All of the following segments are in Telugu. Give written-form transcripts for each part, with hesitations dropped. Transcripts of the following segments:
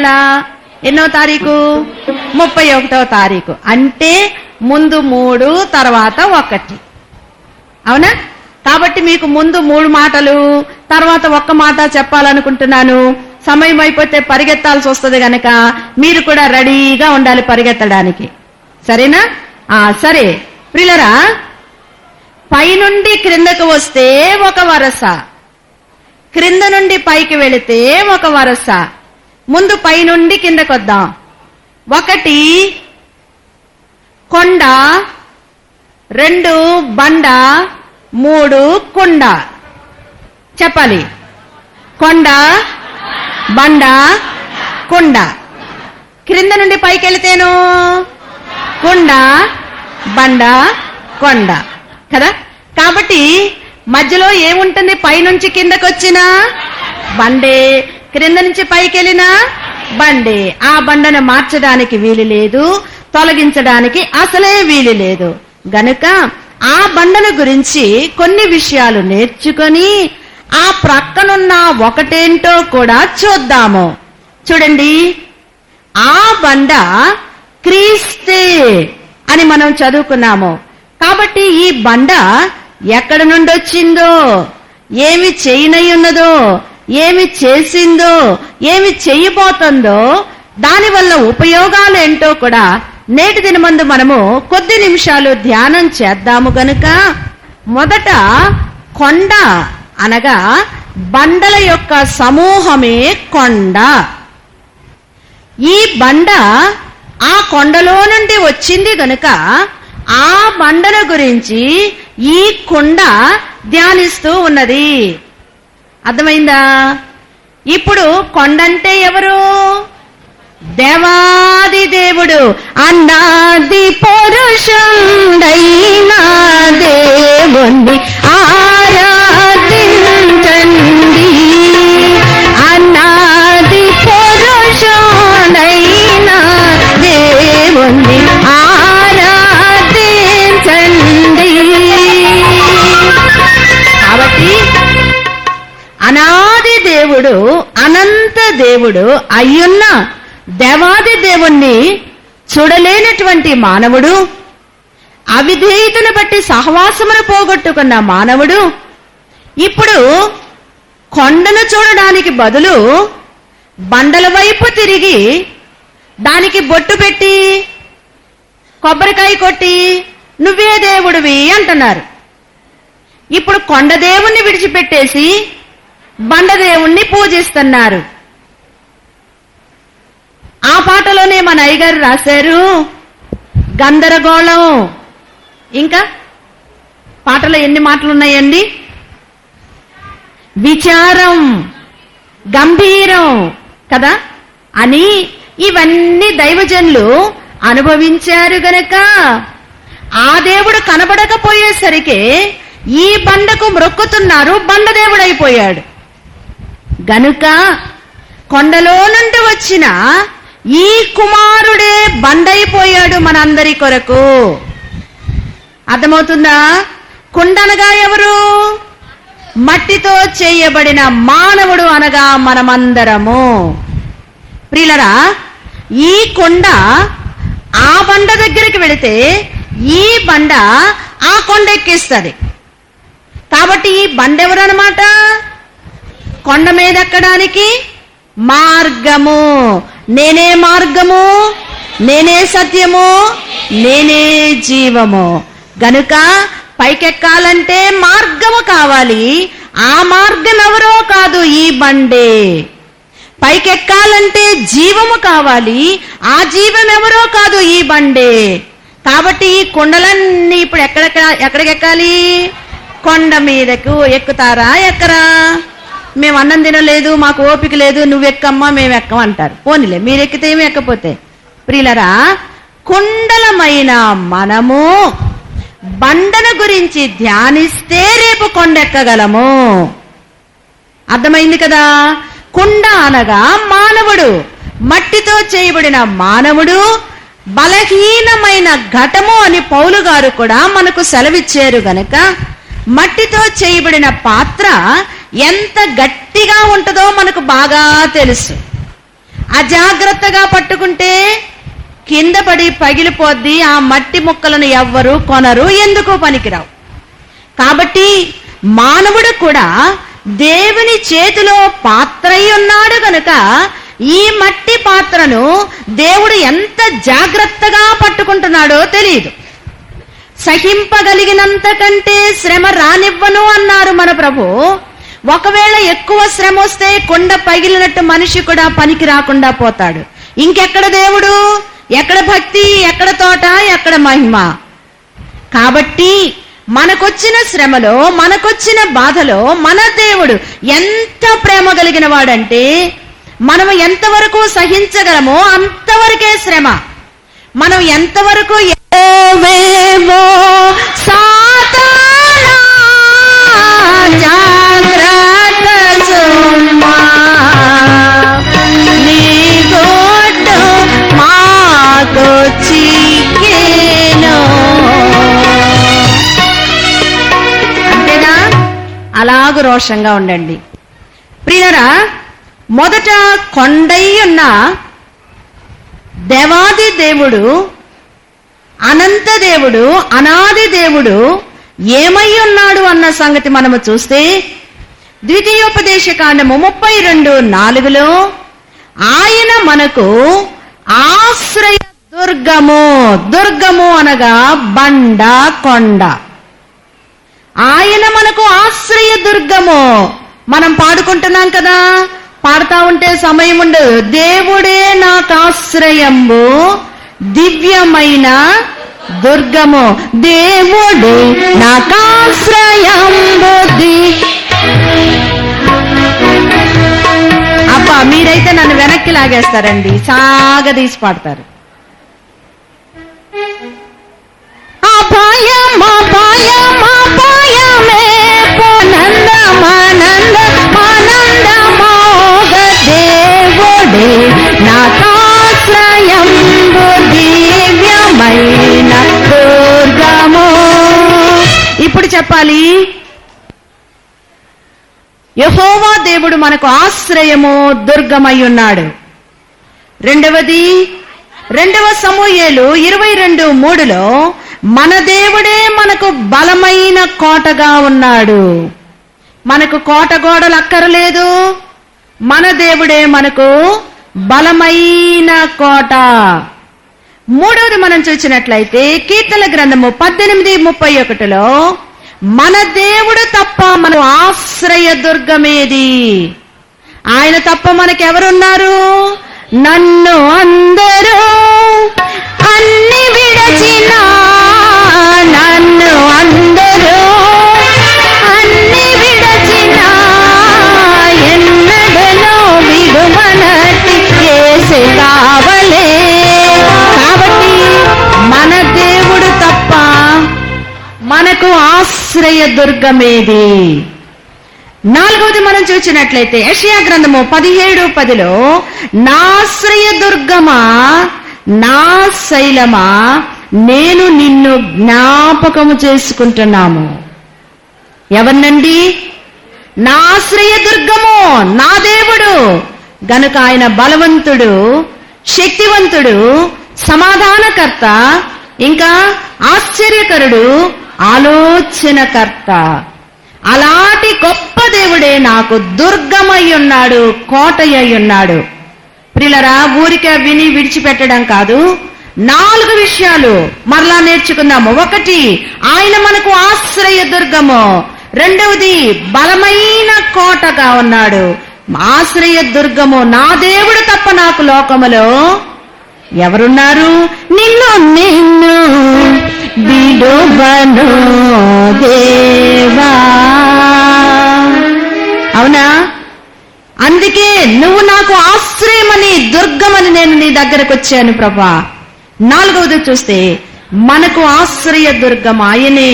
నెల ఎన్నో తారీఖు? 31వ తారీఖు. అంటే ముందు 3 తర్వాత 1. అవునా? కాబట్టి మీకు ముందు 3 మాటలు తర్వాత 1 మాట చెప్పాలనుకుంటున్నాను. సమయం అయిపోతే పరిగెత్తాల్సి వస్తుంది గనక మీరు కూడా రెడీగా ఉండాలి పరిగెత్తడానికి. సరేనా? సరే ప్రియులరా, పైనుండి క్రిందకు వస్తే 1 వరస, క్రింద నుండి పైకి వెళితే 1 వరస. ముందు పైనుండి కిందకు వద్దాం. 1 కొండ, 2 బండ, 3 కుండ. చెప్పాలి. కొండ, బండ, కుండ. క్రింద నుండి పైకి వెళితేను కుండ, బండ, కొండ కదా. కాబట్టి మధ్యలో ఏముంటుంది? పైనుంచి కిందకు వచ్చినా బండే, క్రింద నుంచి పైకి వెళ్ళినా బండే. ఆ బండను మార్చడానికి వీలు లేదు, తొలగించడానికి అసలే వీలు లేదు. గనుక ఆ బండల గురించి కొన్ని విషయాలు నేర్చుకొని ఆ ప్రక్కనున్న ఒకటేంటో కూడా చూద్దాము. చూడండి, ఆ బండ క్రీస్తే అని మనం చదువుకున్నాము. కాబట్టి ఈ బండ ఎక్కడి నుండి వచ్చిందో, ఏమి చేయనై ఉన్నదో, ఏమి చేసిందో, ఏమి చేయబోతుందో, దానివల్ల ఉపయోగాలు ఏంటో కూడా నేటి దినమందు మనము కొద్ది నిమిషాలు ధ్యానం చేద్దాము. గనుక మొదట కొండ అనగా బండల యొక్క సమూహమే కొండ. ఈ బండ ఆ కొండలో నుండి వచ్చింది గనుక ఆ బండల గురించి ఈ కొండ ధ్యానిస్తూ ఉన్నది. అర్థమైందా? ఇప్పుడు కొండంటే ఎవరు? దేవాది దేవుడు, అన్నాది పురుషుడైన దేవుణ్ణి ఆరాధించండి. అన్నాది పురుషుడైన దేవుణ్ణి ఆరాధించండి. కాబట్టి అనాది దేవుడు, అనంత దేవుడు అయ్యున్న దేవాది దేవుణ్ణి చూడలేనటువంటి మానవుడు, అవిధేయతను బట్టి సహవాసమును పోగొట్టుకున్న మానవుడు ఇప్పుడు కొండను చూడడానికి బదులు బండల వైపు తిరిగి దానికి బొట్టు పెట్టి కొబ్బరికాయ కొట్టి నువ్వే దేవుడివి అంటున్నారు. ఇప్పుడు కొండ దేవుణ్ణి విడిచిపెట్టేసి బండ దేవుణ్ణి పూజిస్తున్నారు. ఆ పాటలోనే మన అయ్యగారు రాశారు, గందరగోళం. ఇంకా పాటలో ఎన్ని మాటలు ఉన్నాయండి? విచారం, గంభీరం కదా అని ఇవన్నీ దైవజనులు అనుభవించారు గనక ఆ దేవుడు కనబడకపోయేసరికి ఈ బండకు మ్రొక్కుతున్నారు, బండ దేవుడైపోయాడు. గనుక కొండలో నుండి వచ్చిన ఈ కుమారుడే బండైపోయాడు మనందరి కొరకు. అర్థమవుతుందా? కుండ అనగా ఎవరు? మట్టితో చేయబడిన మానవుడు అనగా మనమందరము. ప్రియులరా, ఈ కొండ ఆ బండ దగ్గరికి వెళితే ఈ బండ ఆ కొండ ఎక్కిస్తుంది. కాబట్టి ఈ బండ ఎవరన్నమాట? కొండ మీద ఎక్కడానికి మార్గము. నేనే మార్గము, నేనే సత్యము, నేనే జీవము. గనుక పైకెక్కాలంటే మార్గము కావాలి. ఆ మార్గం ఎవరో కాదు, ఈ బండే. పైకెక్కాలంటే జీవము కావాలి. ఆ జీవం ఎవరో కాదు, ఈ బండే. కాబట్టి ఈ కొండలన్నీ ఇప్పుడు ఎక్కడికెక్కాలి? కొండ మీదకు. ఎక్కుతారా? ఎక్కరా? మేము అన్నం తినలేదు, మాకు ఓపిక లేదు, నువ్వెక్కమ్మా మేము ఎక్కం అంటారు. పోనీలే, మీరెక్కితే ఏమి ఎక్కపోతే. ప్రియులరా, కుండలమైన మనము బండను గురించి ధ్యానిస్తే రేపు కొండెక్కగలము. అర్థమైంది కదా? కుండ అనగా మానవుడు, మట్టితో చేయబడిన మానవుడు, బలహీనమైన ఘటము అని పౌలు గారు కూడా మనకు సెలవిచ్చారు. గనక మట్టితో చేయబడిన పాత్ర ఎంత గట్టిగా ఉంటుందో మనకు బాగా తెలుసు. అజాగ్రత్తగా పట్టుకుంటే కింద పడి పగిలిపోద్ది. ఆ మట్టి ముక్కలను ఎవ్వరు కొనరు, ఎందుకు పనికిరావు. కాబట్టి మానవుడు కూడా దేవుని చేతిలో పాత్రై ఉన్నాడు కనుక ఈ మట్టి పాత్రను దేవుడు ఎంత జాగ్రత్తగా పట్టుకుంటున్నాడో తెలియదు. సహింపగలిగినంత కంటే శ్రమ రానివ్వను అన్నారు మన ప్రభు. ఒకవేళ ఎక్కువ శ్రమ వస్తే కొండ పగిలినట్టు మనిషి కూడా పనికి రాకుండా పోతాడు. ఇంకెక్కడ దేవుడు, ఎక్కడ భక్తి, ఎక్కడ తోట, ఎక్కడ మహిమ. కాబట్టి మనకొచ్చిన శ్రమలో, మనకొచ్చిన బాధలో మన దేవుడు ఎంత ప్రేమ కలిగిన వాడంటే మనం ఎంతవరకు సహించగలమో అంతవరకే శ్రమ. మనం ఎంతవరకు జాగ్రత్త సుమా నీ గొడ్డు మాకు చిక్కేను. అంతేనా? అలాగూ రోషంగా ఉండండి ప్రియులారా. మొదట కొండై ఉన్న దేవాది దేవుడు, అనంత దేవుడు, అనాది దేవుడు ఏమై ఉన్నాడు అన్న సంగతి మనము చూస్తే ద్వితీయోపదేశకాండము 32:4 ఆయన మనకు ఆశ్రయ దుర్గము. దుర్గము అనగా బండ, కొండ. ఆయన మనకు ఆశ్రయ దుర్గము. మనం పాడుకుంటున్నాం కదా, పాడుతా ఉంటే సమయం ఉండదు. దేవుడే నాకు ఆశ్రయము, దివ్యమైన దుర్గము. దేవుడు నాకు ఆశ్రయము. అబ్బా, మీరైతే నన్ను వెనక్కి లాగేస్తారండి, సాగదీసి పాడతారు. అపాయం అపాయం అపాయమే ఆనందమానందమానందమోగ దేవుడే నాకాశ్రయంబు దివ్యమైన దుర్గము. ఇప్పుడు చెప్పాలి, యెహోవా దేవుడు మనకు ఆశ్రయము, దుర్గమై ఉన్నాడు. రెండవది 2 సమూయేలు 22:3 మన దేవుడే మనకు బలమైన కోటగా ఉన్నాడు. మనకు కోట గోడలు అక్కర్లేదు, మన దేవుడే మనకు బలమైన కోట. మూడవది మనం చూసినట్లయితే కీర్తన గ్రంథము 18:31 మన దేవుడు తప్ప మన ఆశ్రయ దుర్గమేది. ఆయన తప్ప మనకెవరున్నారు? నన్ను అందరూ అన్ని విడచిన, నన్ను అందరూ అన్ని విడచిన ఎన్నడనో విడుమనటి యేసు కావలే. కాబట్టి మన దేవుడు తప్ప మనకు ఆశ్రయ దుర్గమేది. నాలుగవది మనం చూసినట్లయితే యెషయా గ్రంథము 17:10 నా ఆశ్రయ దుర్గమా, నా శైలమా, నేను నిన్ను జ్ఞాపకము చేసుకుంటున్నాము. ఎవరినండి? నా ఆశ్రయ దుర్గము, నా దేవుడు గనుక ఆయన బలవంతుడు, శక్తివంతుడు, సమాధానకర్త, ఇంకా ఆశ్చర్యకరుడు, ఆలోచనకర్త. అలాంటి గొప్ప దేవుడే నాకు దుర్గమై ఉన్నాడు, కోటయ్య ఉన్నాడు. ప్రియులరా, ఊరికే విని విడిచిపెట్టడం కాదు, 4 విషయాలు మరలా నేర్చుకుందాము. 1, ఆయన మనకు ఆశ్రయ దుర్గము. 2వది, బలమైన కోటగా ఉన్నాడు. ఆశ్రయ దుర్గము, నా దేవుడు తప్ప నాకు లోకములో ఎవరున్నారు? నిన్ను నిన్ను విడువను దేవా. అవునా? అందుకే నువ్వు నాకు ఆశ్రయమని, దుర్గమని నేను నీ దగ్గరకు వచ్చాను ప్రభా. 4వది చూస్తే మనకు ఆశ్రయ దుర్గం ఆయనే,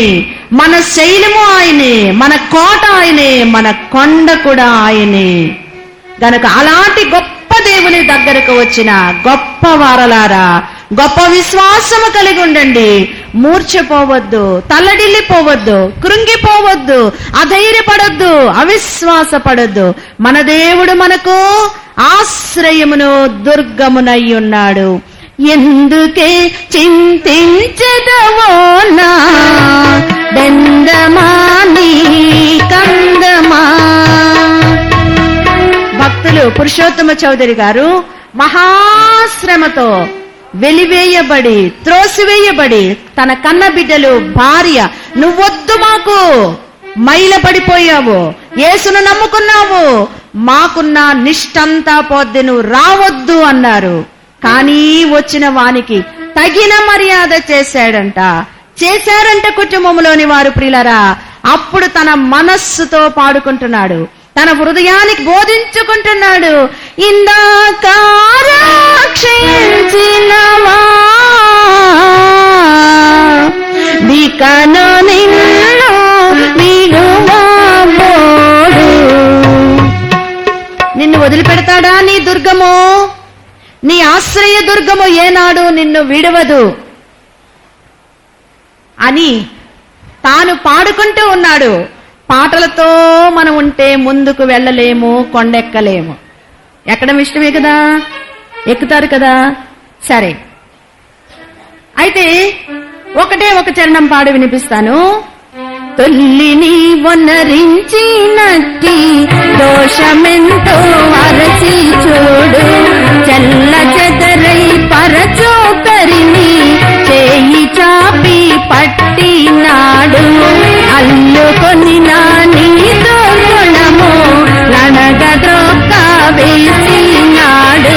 మన శైలము ఆయనే, మన కోట ఆయనే, మన కొండ కూడా ఆయనే. గనక అలాంటి గొప్ప దేవుని దగ్గరకు వచ్చిన గొప్ప వారలారా, గొప్ప విశ్వాసము కలిగి ఉండండి. మూర్ఛపోవద్దు, తల్లడిల్లిపోవద్దు, కృంగిపోవద్దు, అధైర్యపడొద్దు, అవిశ్వాసపడొద్దు. మన దేవుడు మనకు ఆశ్రయమును దుర్గమునై ఉన్నాడు. ఎందుకే చింతించదవో నా దండమా నీ కందమా. భక్తులు పురుషోత్తమ చౌదరి గారు మహాశ్రమతో వెలివేయబడి, త్రోసివేయబడి, తన కన్న బిడ్డలు, భార్య, నువ్వొద్దు, మాకు మైల పడిపోయావు, యేసును నమ్ముకున్నావు, మాకున్న నిష్టంతా పోద్ది, నువ్వు రావద్దు అన్నారు. కానీ వచ్చిన వానికి తగిన మర్యాద చేశారంట కుటుంబంలోని వారు. ప్రియులరా, అప్పుడు తన మనస్సుతో పాడుకుంటున్నాడు, తన హృదయానికి బోధించుకుంటున్నాడు. ఇందాక రక్షించినవా దికను నిన్ను విడువబోడు. నిన్ను వదిలిపెడతాడా నీ దుర్గము? నీ ఆశ్రయ దుర్గము ఏనాడు నిన్ను విడవదు అని తాను పాడుకుంటూ ఉన్నాడు. పాటలతో మనం ఉంటే ముందుకు వెళ్ళలేము, కొండెక్కలేము. ఎక్కడం ఇష్టమే కదా, ఎక్కుతారు కదా. సరే, అయితే ఒకటే ఒక చరణం పాడు వినిపిస్తాను. తొల్లిని వనరించినట్టి దోషమెంతో అరచి చూడు, చల్ల చెదరై పరచోకరిని చేయి చాపి పట్టినాడు. అల్లుకొని నీ దుర్గుణము లనగద్రొక్క వేసినాడు.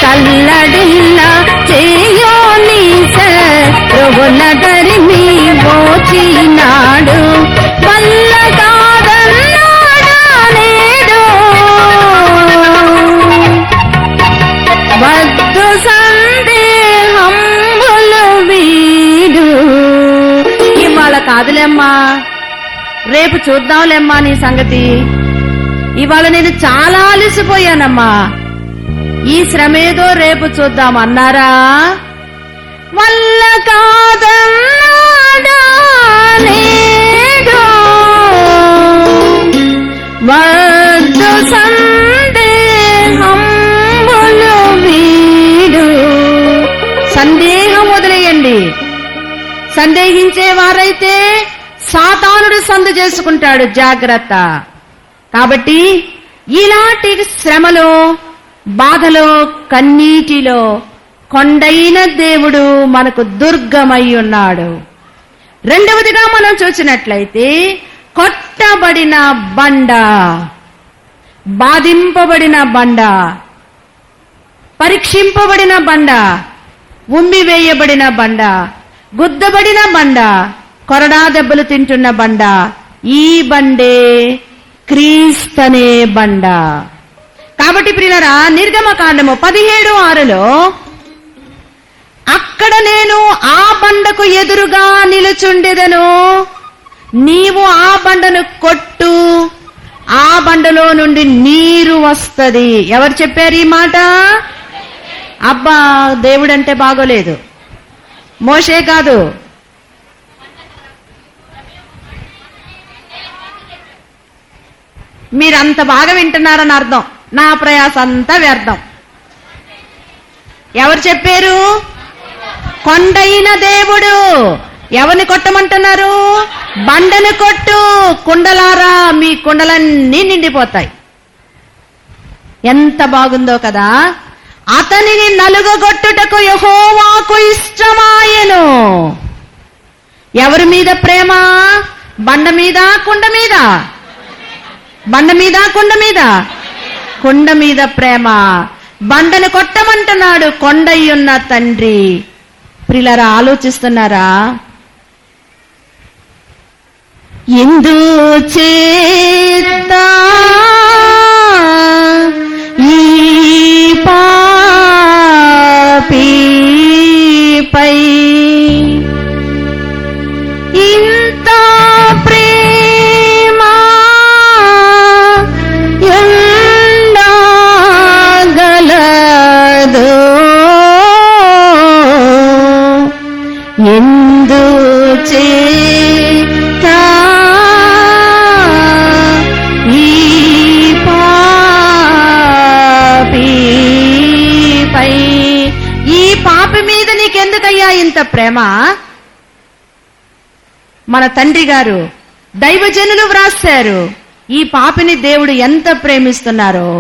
కల్లడిల్ల చేయో నీ సరువుల గరిమి మోచినాడు. వల్ల కాదన్నాడా నేడు వద్దు సందేహంబులు వీడు. ఇవాళ కాదులేమ్మా, రేపు చూద్దాంలేమ్మా నీ సంగతి. ఇవాళ నేను చాలా అలసిపోయానమ్మా, ఈ శ్రమేదో రేపు చూద్దాం అన్నారా? వల్ల కాదన్నాడా నేడు వద్దు సందేహంబులు వీడు. సందేహం వదిలేయండి. సందేహించేవారైతే సాతానుడు సందు చేసుకుంటాడు, జాగ్రత్త. కాబట్టి ఇలాంటి శ్రమలో, బాధలో, కన్నీటిలో కొండైన దేవుడు మనకు దుర్గమై ఉన్నాడు. రెండవదిగా మనం చూసినట్లయితే కొట్టబడిన బండ, బాధింపబడిన బండ, పరీక్షింపబడిన బండ, ఉమ్మివేయబడిన బండ, గుద్దబడిన బండ, కొరడా దెబ్బలు తింటున్న బండ, ఈ బండే క్రీస్తనే బండ. కాబట్టి ప్రియులరా, నిర్గమకాండము 17:6లో అక్కడ నేను ఆ బండకు ఎదురుగా నిలుచుండెదను, నీవు ఆ బండను కొట్టు, ఆ బండలో నుండి నీరు వస్తది. ఎవరు చెప్పారు ఈ మాట? అబ్బా, దేవుడంటే బాగోలేదు, మోషే కాదు. మీరంత బాగా వింటున్నారని అర్థం. నా ప్రయాస అంతా వ్యర్థం. ఎవరు చెప్పారు? కొండైన దేవుడు. ఎవరిని కొట్టమంటున్నారు? బండను కొట్టు, కుండలారా మీ కుండలన్నీ నిండిపోతాయి. ఎంత బాగుందో కదా. అతనిని నలుగగొట్టుటకు యెహోవాకు ఇష్టమాయెను. ఎవరి మీద ప్రేమ? బండ మీద, కుండ మీద? బండ మీద, కుండ మీద? కొండ మీద ప్రేమ. బండను కొట్టమంటున్నాడు కొండయ్యున్న తండ్రి. ప్రియులారా, ఆలోచిస్తున్నారా? ఎందుచేత ఈ పాపిపై ఇంత ప్రేమ ఉండగలదు? ఎందు పాపి మీద నీకెందుకయ్యా ఇంత ప్రేమ? మన తండ్రి గారు దైవజనులు వ్రాశారు, ఈ పాపిని దేవుడు ఎంత ప్రేమిస్తున్నారో,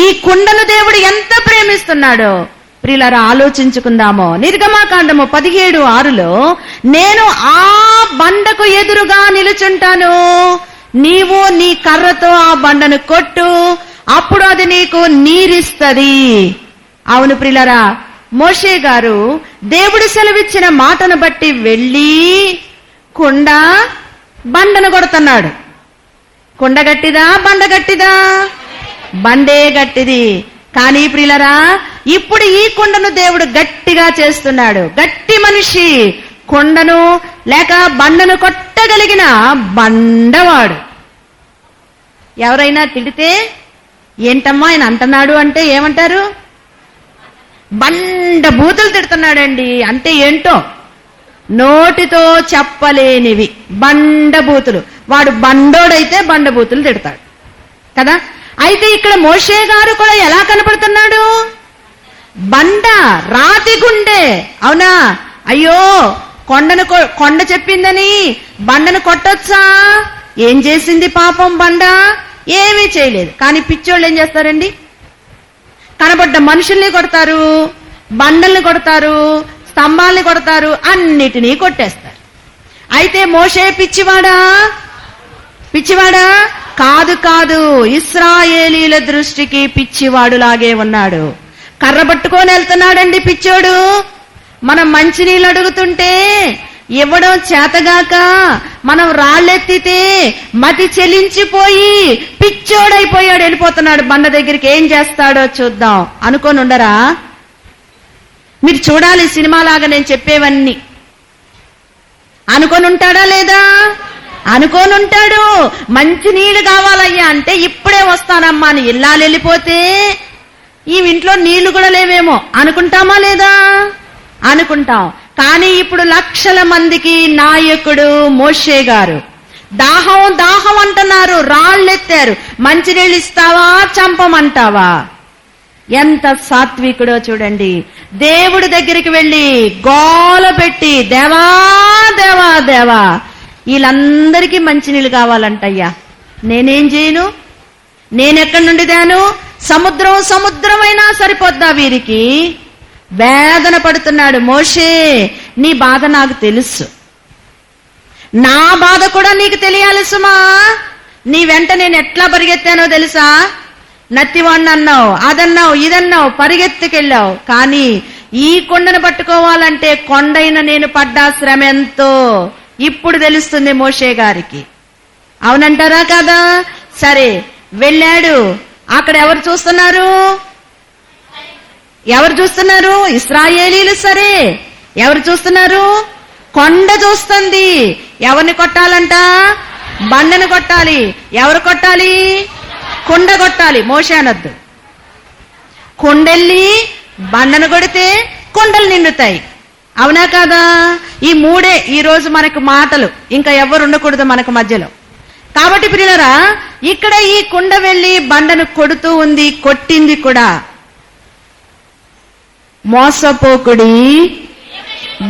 ఈ కుండను దేవుడు ఎంత ప్రేమిస్తున్నాడో. ప్రియులారా, ఆలోచించుకుందాము. నిర్గమాకాండము 17:6లో, నేను ఆ బండకు ఎదురుగా నిలుచుంటాను, నీవు నీ కర్రతో ఆ బండను కొట్టు, అప్పుడు అది నీకు నీరిస్తది. అవును ప్రియులారా, మోషే గారు దేవుడు సెలవిచ్చిన మాటను బట్టి వెళ్ళి కుండ బండను కొడుతున్నాడు. కుండ గట్టిదా బండ గట్టిదా? బండే గట్టిది. కానీ ప్రియులరా, ఇప్పుడు ఈ కుండను దేవుడు గట్టిగా చేస్తున్నాడు. గట్టి మనిషి కుండను లేక బండను కొట్టగలిగిన బండవాడు. ఎవరైనా తిడితే ఏంటమ్మా ఆయన అంటున్నాడు అంటే ఏమంటారు? బండ బూతులు తిడుతున్నాడండి అంటే ఏంటో నోటితో చెప్పలేనివి బండబూతులు. వాడు బండోడైతే బండబూతులు తిడతాడు కదా. అయితే ఇక్కడ మోషే గారు కూడా ఎలా కనపడుతున్నాడు? బండ, రాతి గుండె. అవునా? అయ్యో, కొండ చెప్పిందని బండను కొట్టొచ్చా? ఏం చేసింది పాపం బండ? ఏమీ చేయలేదు. కానీ పిచ్చోళ్ళు ఏం చేస్తారండి? కనబడ్డ మనుషుల్ని కొడతారు, బండల్ని కొడతారు, స్తంభాల్ని కొడతారు, అన్నిటినీ కొట్టేస్తారు. అయితే మోషే పిచ్చివాడా? పిచ్చివాడా? కాదు కాదు, ఇశ్రాయేలీల దృష్టికి పిచ్చివాడులాగే ఉన్నాడు. కర్ర పట్టుకొని వెళ్తున్నాడండి పిచ్చోడు. మనం మంచినీళ్ళు అడుగుతుంటే ఇవ్వడం చేతగాక మనం రాళ్ళెత్తితే మతి చెలించిపోయి పిచ్చోడైపోయాడు, వెళ్ళిపోతున్నాడు బండ దగ్గరికి. ఏం చేస్తాడో చూద్దాం అనుకొని ఉండరా? మీరు చూడాలి సినిమాలాగా నేను చెప్పేవన్నీ. అనుకొని ఉంటాడా లేదా? అనుకొని ఉంటాడు. మంచి నీళ్లు కావాలయ్యా అంటే ఇప్పుడే వస్తానమ్మా అని ఇల్లాలు వెళ్ళిపోతే ఈ ఇంట్లో నీళ్లు కూడా లేవేమో అనుకుంటామా లేదా? అనుకుంటాం. కానీ ఇప్పుడు లక్షల మందికి నాయకుడు మోషే గారు. దాహం దాహం అంటున్నారు, రాళ్ళెత్తారు. మంచినీళ్ళు ఇస్తావా చంపమంటావా? ఎంత సాత్వికుడో చూడండి. దేవుడి దగ్గరికి వెళ్ళి గోల పెట్టి, దేవా దేవా దేవా, వీళ్ళందరికీ మంచినీళ్ళు కావాలంటయ్యా, నేనేం చేయను? నేనెక్కడి నుండి దాను? సముద్రం సముద్రమైనా సరిపోద్దా వీరికి? వేదన పడుతున్నాడు. మోషే, నీ బాధ నాకు తెలుసు, నా బాధ కూడా నీకు తెలియాలి సుమా. నీ వెంట నేను ఎట్లా పరిగెత్తానో తెలుసా? నత్తివాణ్ణి అన్నావు, అదన్నావు, ఇదన్నావు, పరిగెత్తుకెళ్ళావు. కానీ ఈ కొండను పట్టుకోవాలంటే కొండైన నేను పడ్డా శ్రమ ఎంతో ఇప్పుడు తెలుస్తుంది మోషే గారికి. అవునంటారా కదా? సరే వెళ్ళాడు. అక్కడ ఎవరు చూస్తున్నారు? ఎవరు చూస్తున్నారు? ఇశ్రాయేలీలు. సరే ఎవరు చూస్తున్నారు? కొండ చూస్తుంది. ఎవరిని కొట్టాలంట? బండను కొట్టాలి. ఎవరు కొట్టాలి? కొండ కొట్టాలి. మోషే అనొద్దు. కొండెళ్ళి బండను కొడితే కొండలు నిండుతాయి. అవునా కాదా? ఈ మూడే ఈ రోజు మనకు మాటలు, ఇంకా ఎవరు ఉండకూడదు మనకు మధ్యలో. కాబట్టి ప్రియులారా, ఇక్కడ ఈ కుండ వెళ్ళి బండను కొడుతూ ఉంది, కొట్టింది కూడా. మోసపోకుడి,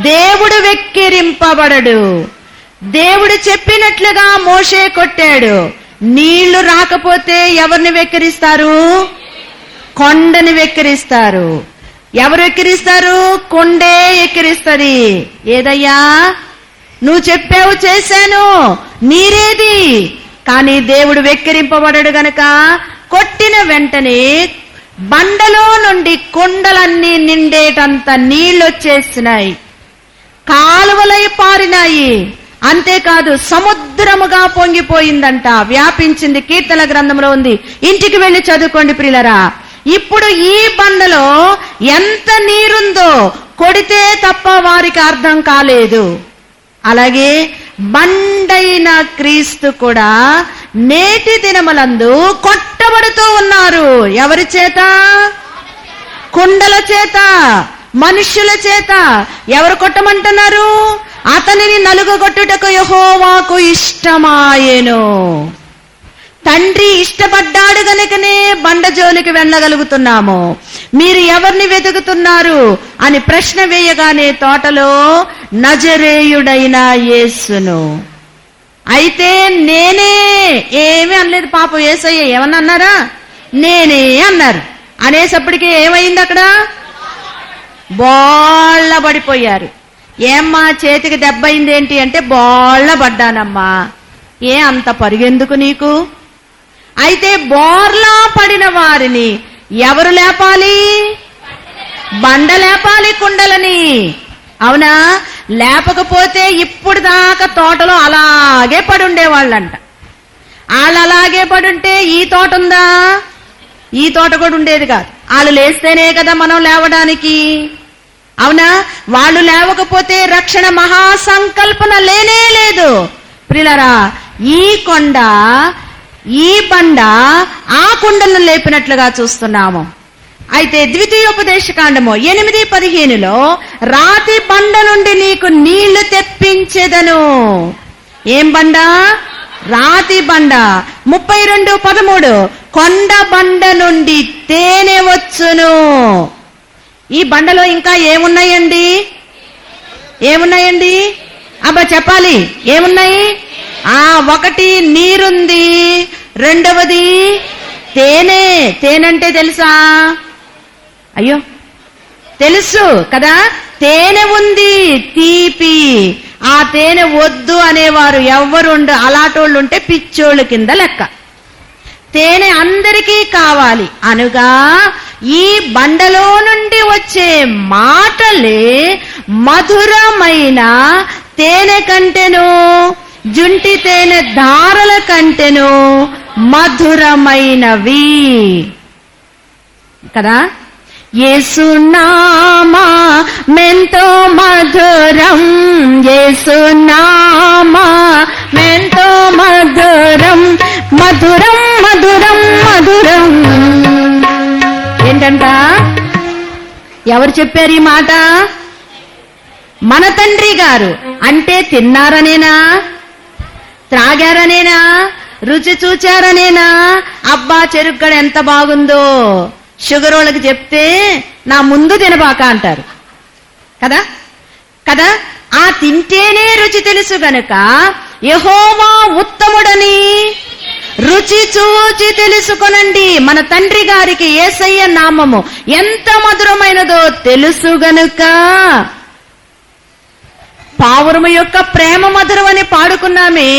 దేవుడు వెక్కిరింపబడడు. దేవుడు చెప్పినట్లుగా మోషే కొట్టాడు. నీళ్లు రాకపోతే ఎవరిని వెక్కిరిస్తారు? కొండని వెక్కిరిస్తారు. ఎవరు వెక్కిరిస్తారు? కొండే ఎక్కిరిస్తుంది. ఏదయ్యా నువ్వు చెప్పావు, చేశాను, నీరేది? కానీ దేవుడు వెక్కిరింపబడడు గనక కొట్టిన వెంటనే బండలో నుండి కొండలన్నీ నిండేటంత నీళ్లొచ్చేసినాయి, కాలువలై పారినాయి. అంతేకాదు సముద్రముగా పొంగిపోయిందంట, వ్యాపించింది. కీర్తన గ్రంథంలో ఉంది, ఇంటికి వెళ్లి చదువుకోండి ప్రియులరా. ఇప్పుడు ఈ బండలో ఎంత నీరుందో కొడితే తప్ప వారికి అర్థం కాలేదు. అలాగే బండైన క్రీస్తు కూడా నేటి దినములందు కొట్టబడుతూ ఉన్నారు. ఎవరి చేత? కుండల చేత, మనుష్యుల చేత. ఎవరు కొట్టమంటున్నారు? అతనిని నలుగుగొట్టుటకు యెహోవాకు ఇష్టమాయెను. తండ్రి ఇష్టపడ్డాడు గనుకనే బండ జోలికి వెళ్ళగలుగుతున్నాము. మీరు ఎవరిని వెతుకుతున్నారు అని ప్రశ్న వేయగానే తోటలో నజరేయుడైన యేసును. అయితే నేనే, ఏమీ అనలేదు పాపం యేసయ్య. ఏమన్నా అన్నారా? నేనే అన్నారు. అనేసప్పటికీ ఏమైంది అక్కడ? బోళ్ళ పడిపోయారు. ఏమ్మా చేతికి దెబ్బ అయింది ఏంటి అంటే, బోళ్ళ పడ్డానమ్మా. ఏ అంత పరుగెందుకు నీకు? అయితే బోర్లా పడిన వారిని ఎవరు లేపాలి? బండ లేపాలి కుండలని. అవునా? లేపకపోతే ఇప్పుడు దాకా తోటలో అలాగే పడుండేవాళ్ళంట. వాళ్ళు అలాగే పడుంటే ఈ తోట ఉందా? ఈ తోట కూడా ఉండేది కాదు. వాళ్ళు లేస్తేనే కదా మనం లేవడానికి. అవునా? వాళ్ళు లేవకపోతే రక్షణ మహాసంకల్పన లేనే లేదు. ప్రియులారా, ఈ కొండ, ఈ బండ ఆ కుండలను లేపినట్లుగా చూస్తున్నాము. అయితే ద్వితీయోపదేశకాండము 8:15 రాతి బండ నుండి నీకు నీళ్లు తెప్పించెదను. ఏం బండ? రాతి బండ. 32:13 కొండ బండ నుండి తేనె వచ్చును. ఈ బండలో ఇంకా ఏమున్నాయండి? ఏమున్నాయండి? అబ్బా చెప్పాలి, ఏమున్నాయి? ఒకటి నీరుంది, రెండవది తేనె. తేనంటే తెలుసా? అయ్యో తెలుసు కదా. తేనె ఉంది, తీపి. ఆ తేనె వద్దు అనేవారు ఎవరుండు, అలాంటోళ్ళు ఉంటే పిచ్చోళ్ళ కింద లెక్క. తేనె అందరికీ కావాలి అనుగా ఈ బండలో నుండి వచ్చే మాటలే మధురమైన తేనె కంటెను, జుంటి తేనె ధారల కంటెను మధురమైనవి కదా. యేసునామా మెంతో మధురం, యేసునామా మెంతో మధురం, మధురం మధురం మధురం. ఏంటంట? ఎవరు చెప్పారు ఈ మాట? మన తండ్రి గారు. అంటే తిన్నారనేనా? త్రాగారనేనా? రుచి చూచారనేనా? అబ్బా చెరుగ్గడ ఎంత బాగుందో, షుగర్ వాళ్ళకి చెప్తే నా ముందు తినబాక అంటారు కదా కదా. ఆ తింటేనే రుచి తెలుసు గనుక యెహోవా ఉత్తముడని రుచి చూచి తెలుసుకొనండి. మన తండ్రి గారికి యేసయ్య నామము ఎంత మధురమైనదో తెలుసు గనుక పావురము యొక్క ప్రేమ మధురం అని పాడుకున్నామే.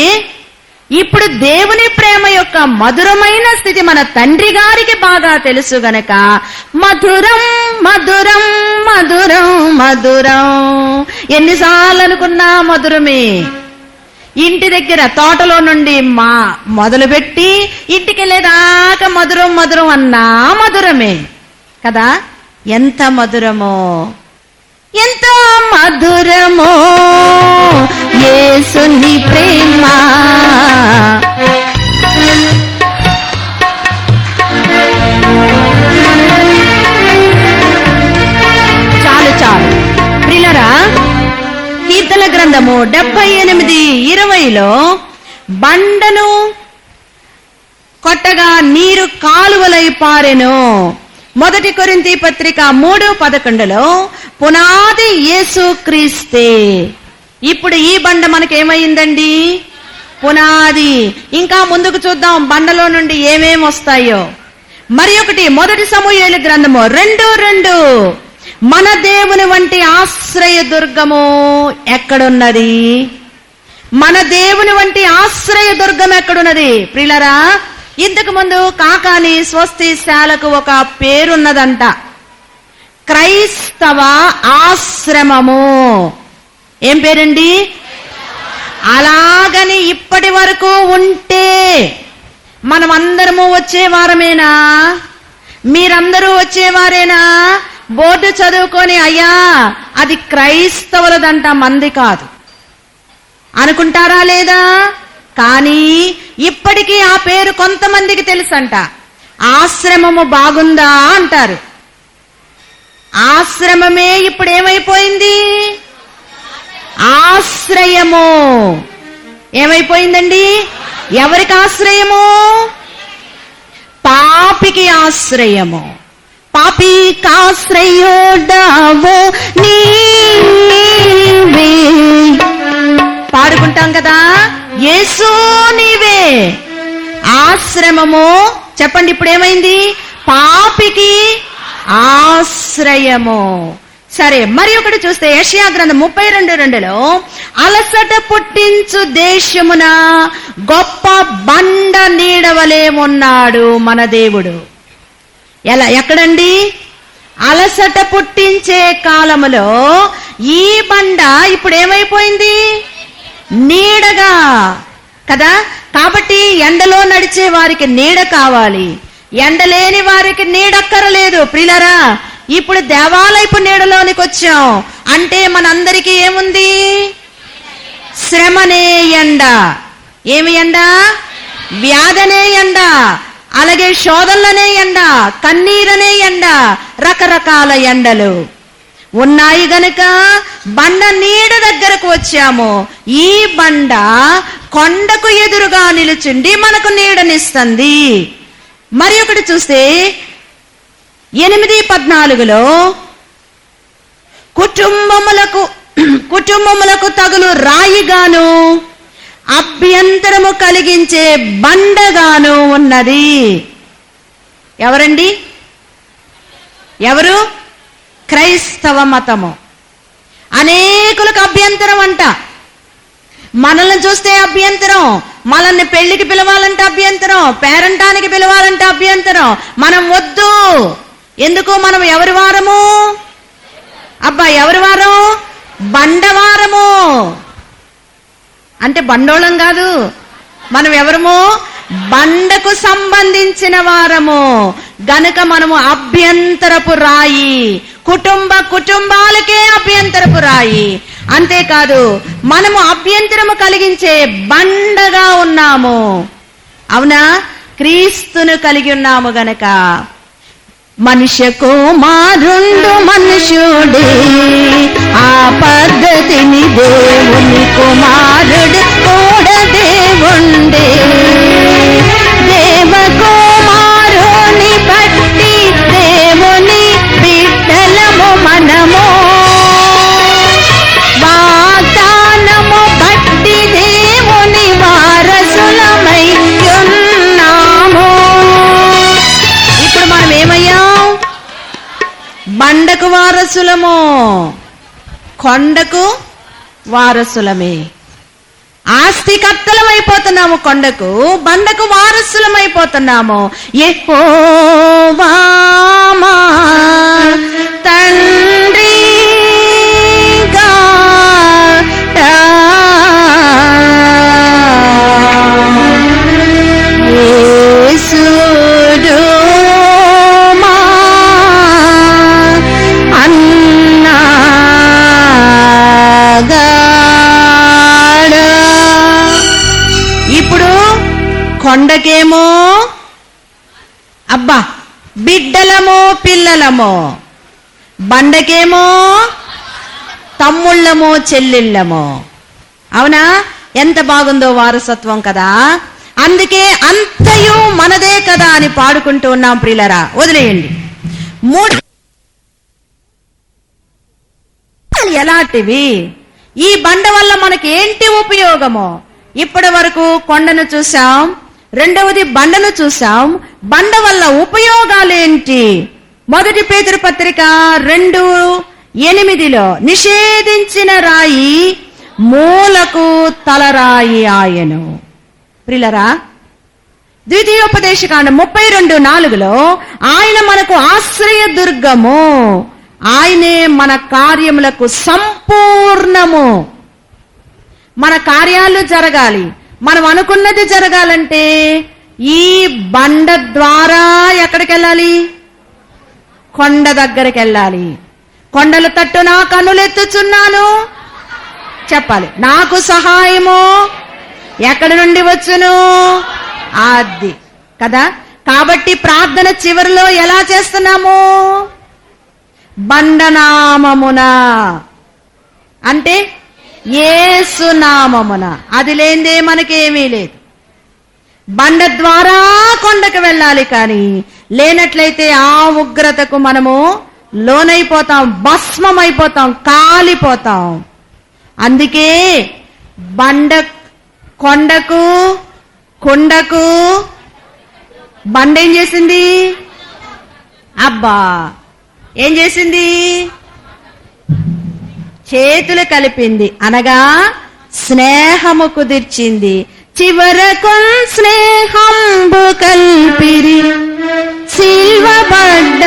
ఇప్పుడు దేవుని ప్రేమ యొక్క మధురమైన స్థితి మన తండ్రి గారికి బాగా తెలుసు గనక మధురం మధురం మధురం మధురం. ఎన్నిసార్లు అనుకున్నా మధురమే. ఇంటి దగ్గర తోటలో నుండి మొదలుపెట్టి ఇంటికి వెళ్ళేదాకా మధురం మధురం అన్నా మధురమే కదా. ఎంత మధురమో, ఎంత మధురమో యేసుని ప్రేమ. చాలు చాలు ప్రియులారా. కీర్తన గ్రంథము 78:20 బండను కొట్టగా నీరు కాలువలై పారెను. 1 కొరింథీ పత్రిక 3:11 పునాది యేసు క్రీస్తే. ఇప్పుడు ఈ బండ మనకేమైందండి? పునాది. ఇంకా ముందుకు చూద్దాం బండలో నుండి ఏమేమి వస్తాయో. మరి ఒకటి 1 సమూయేలు గ్రంథము 2:2 మన దేవుని వంటి ఆశ్రయ దుర్గము ఎక్కడున్నది? మన దేవుని వంటి ఆశ్రయ దుర్గం ఎక్కడున్నది? ప్రియులారా, ఇంతకు ముందు కాకాని స్వస్తిశాలకు ఒక పేరున్నదంట, క్రైస్తవ ఆశ్రమము. ఏం పేరండి? అలాగని ఇప్పటి వరకు ఉంటే మనమందరము వచ్చేవారమేనా? మీరందరూ వచ్చేవారేనా? బోర్డు చదువుకొని అయ్యా అది క్రైస్తవులదంట, మంది కాదు అనుకుంటారా లేదా? కానీ ఇప్పటికీ ఆ పేరు కొంతమందికి తెలుసంట. ఆశ్రమము బాగుందా అంటారు. ఆశ్రమమే ఇప్పుడు ఏమైపోయింది? ఆశ్రయము ఏమైపోయిందండి? ఎవరికి ఆశ్రయము? పాపికి ఆశ్రయము. పాపికాశ్రయుడవు నీవే. పాడుకుంటాం కదా, యేసు నీవే ఆశ్రమము. చెప్పండి, ఇప్పుడు ఏమైంది? పాపికి ఆశ్రయము. సరే, మరి ఒకటి చూస్తే యెషయా గ్రంథం 32:2 అలసట పుట్టించు దేశమున గొప్ప బండ నీడవలే ఉన్నాడు మన దేవుడు. ఎలా? ఎక్కడండి? అలసట పుట్టించే కాలములో ఈ బండ ఇప్పుడు ఏమైపోయింది? నీడగా కదా. కాబట్టి ఎండలో నడిచే వారికి నీడ కావాలి, ఎండలేని వారికి నీడక్కరలేదు. ప్రియులారా, ఇప్పుడు దేవాలయపు నీడలోనికి వచ్చాం అంటే మనందరికీ ఏముంది? శ్రమనే ఎండ. ఏమి ఎండ? వ్యాధనే ఎండ, అలాగే శోధనలనే ఎండ, కన్నీరనే ఎండ, రకరకాల ఎండలు ఉన్నాయి గనుక బండ నీడ దగ్గరకు వచ్చాము. ఈ బండ కొండకు ఎదురుగా నిలుచుండి మనకు నీడనిస్తుంది. మరి ఒకటి చూస్తే 8:14 కుటుంబములకు తగులు రాయిగాను అభ్యంతరము కలిగించే బండగాను ఉన్నది. ఎవరండి? ఎవరు? క్రైస్తవ మతము. అనేకులకు అభ్యంతరం అంట. మనల్ని చూస్తే అభ్యంతరం, మనల్ని పెళ్లికి పిలవాలంటే అభ్యంతరం, పేరంటానికి పిలవాలంటే అభ్యంతరం. మనం వద్దు. ఎందుకు? మనం ఎవరి వారము? అబ్బా, ఎవరి వారం? బండవారము. అంటే బండోళం కాదు, మనం ఎవరము? బండకు సంబంధించిన వారము గనుక మనము అభ్యంతరపు రాయి. కుటుంబాలకే అభ్యంతరపు రాయి. అంతేకాదు, మనము అభ్యంతరము కలిగించే బండగా ఉన్నాము. అవునా? క్రీస్తును కలిగి ఉన్నాము గనక. మనుష్య కుమారుండు మనుష్యుడే, ఆ పద్ధతిని దేవుని కుమారుడు కూడా దేవుండే. దేవ కుమారుని బట్టి దేవుని బిడ్డలము మనము, వాగ్దానము బట్టి దేవుని వారసులమై ఉన్నాము. ఇప్పుడు మనం ఏమయ్యాం? బండకు వారసులము, కొండకు వారసులమే. ఆస్తికర్తలమైపోతున్నాము కొండకు, బండకు వారసులమైపోతున్నాము. యెహోవా మా తండ్రి యేసుడు మా అన్నగాడు. ఇప్పుడు కొండకేమో అబ్బా బిడ్డలమో పిల్లలమో, బండకేమో తమ్ముళ్ళమో చెల్లెళ్ళమో. అవునా? ఎంత బాగుందో వారసత్వం కదా. అందుకే అంతయు మనదే కదా అని పాడుకుంటూ ఉన్నాం. ప్రియులరా, వదిలేయండి. ఎలాంటివి? ఈ బండ వల్ల మనకి ఏంటి ఉపయోగమో? ఇప్పటి వరకు కొండను చూసాం, రెండవది బండను చూసాం. బండ వల్ల ఉపయోగాలేంటి? 1 పేతురు పత్రిక 2:8 నిషేధించిన రాయి మూలకు తలరాయి ఆయను. ప్రియులరా, ద్వితీయోపదేశకాండం 32:4 ఆయన మనకు ఆశ్రయ దుర్గము, ఆయనే మన కార్యములకు సంపూర్ణము. మన కార్యాలు జరగాలి, మనం అనుకున్నది జరగాలంటే ఈ బండ ద్వారా ఎక్కడికి వెళ్ళాలి? కొండ దగ్గరికి వెళ్ళాలి. కొండల తట్టు నా కన్నులెత్తుచున్నాను చెప్పాలి. నాకు సహాయము ఎక్కడి నుండి వచ్చును? అది కదా. కాబట్టి ప్రార్థన చివరిలో ఎలా చేస్తున్నాము? బండనామమున, అంటే యేసు నామమున. అది లేనిదే మనకేమీ లేదు. బండ ద్వారా కొండకు వెళ్ళాలి, కానీ లేనట్లయితే ఆ ఉగ్రతకు మనము లోనైపోతాం, భస్మమైపోతాం, కాలిపోతాం. అందుకే కొండకు కొండకు బండ ఏం చేసింది? అబ్బా, ఏం చేసింది? చేతులు కలిపింది, అనగా స్నేహము కుదిర్చింది. చివరకు స్నేహంబు కల్పిరి సిల్వబడ్డ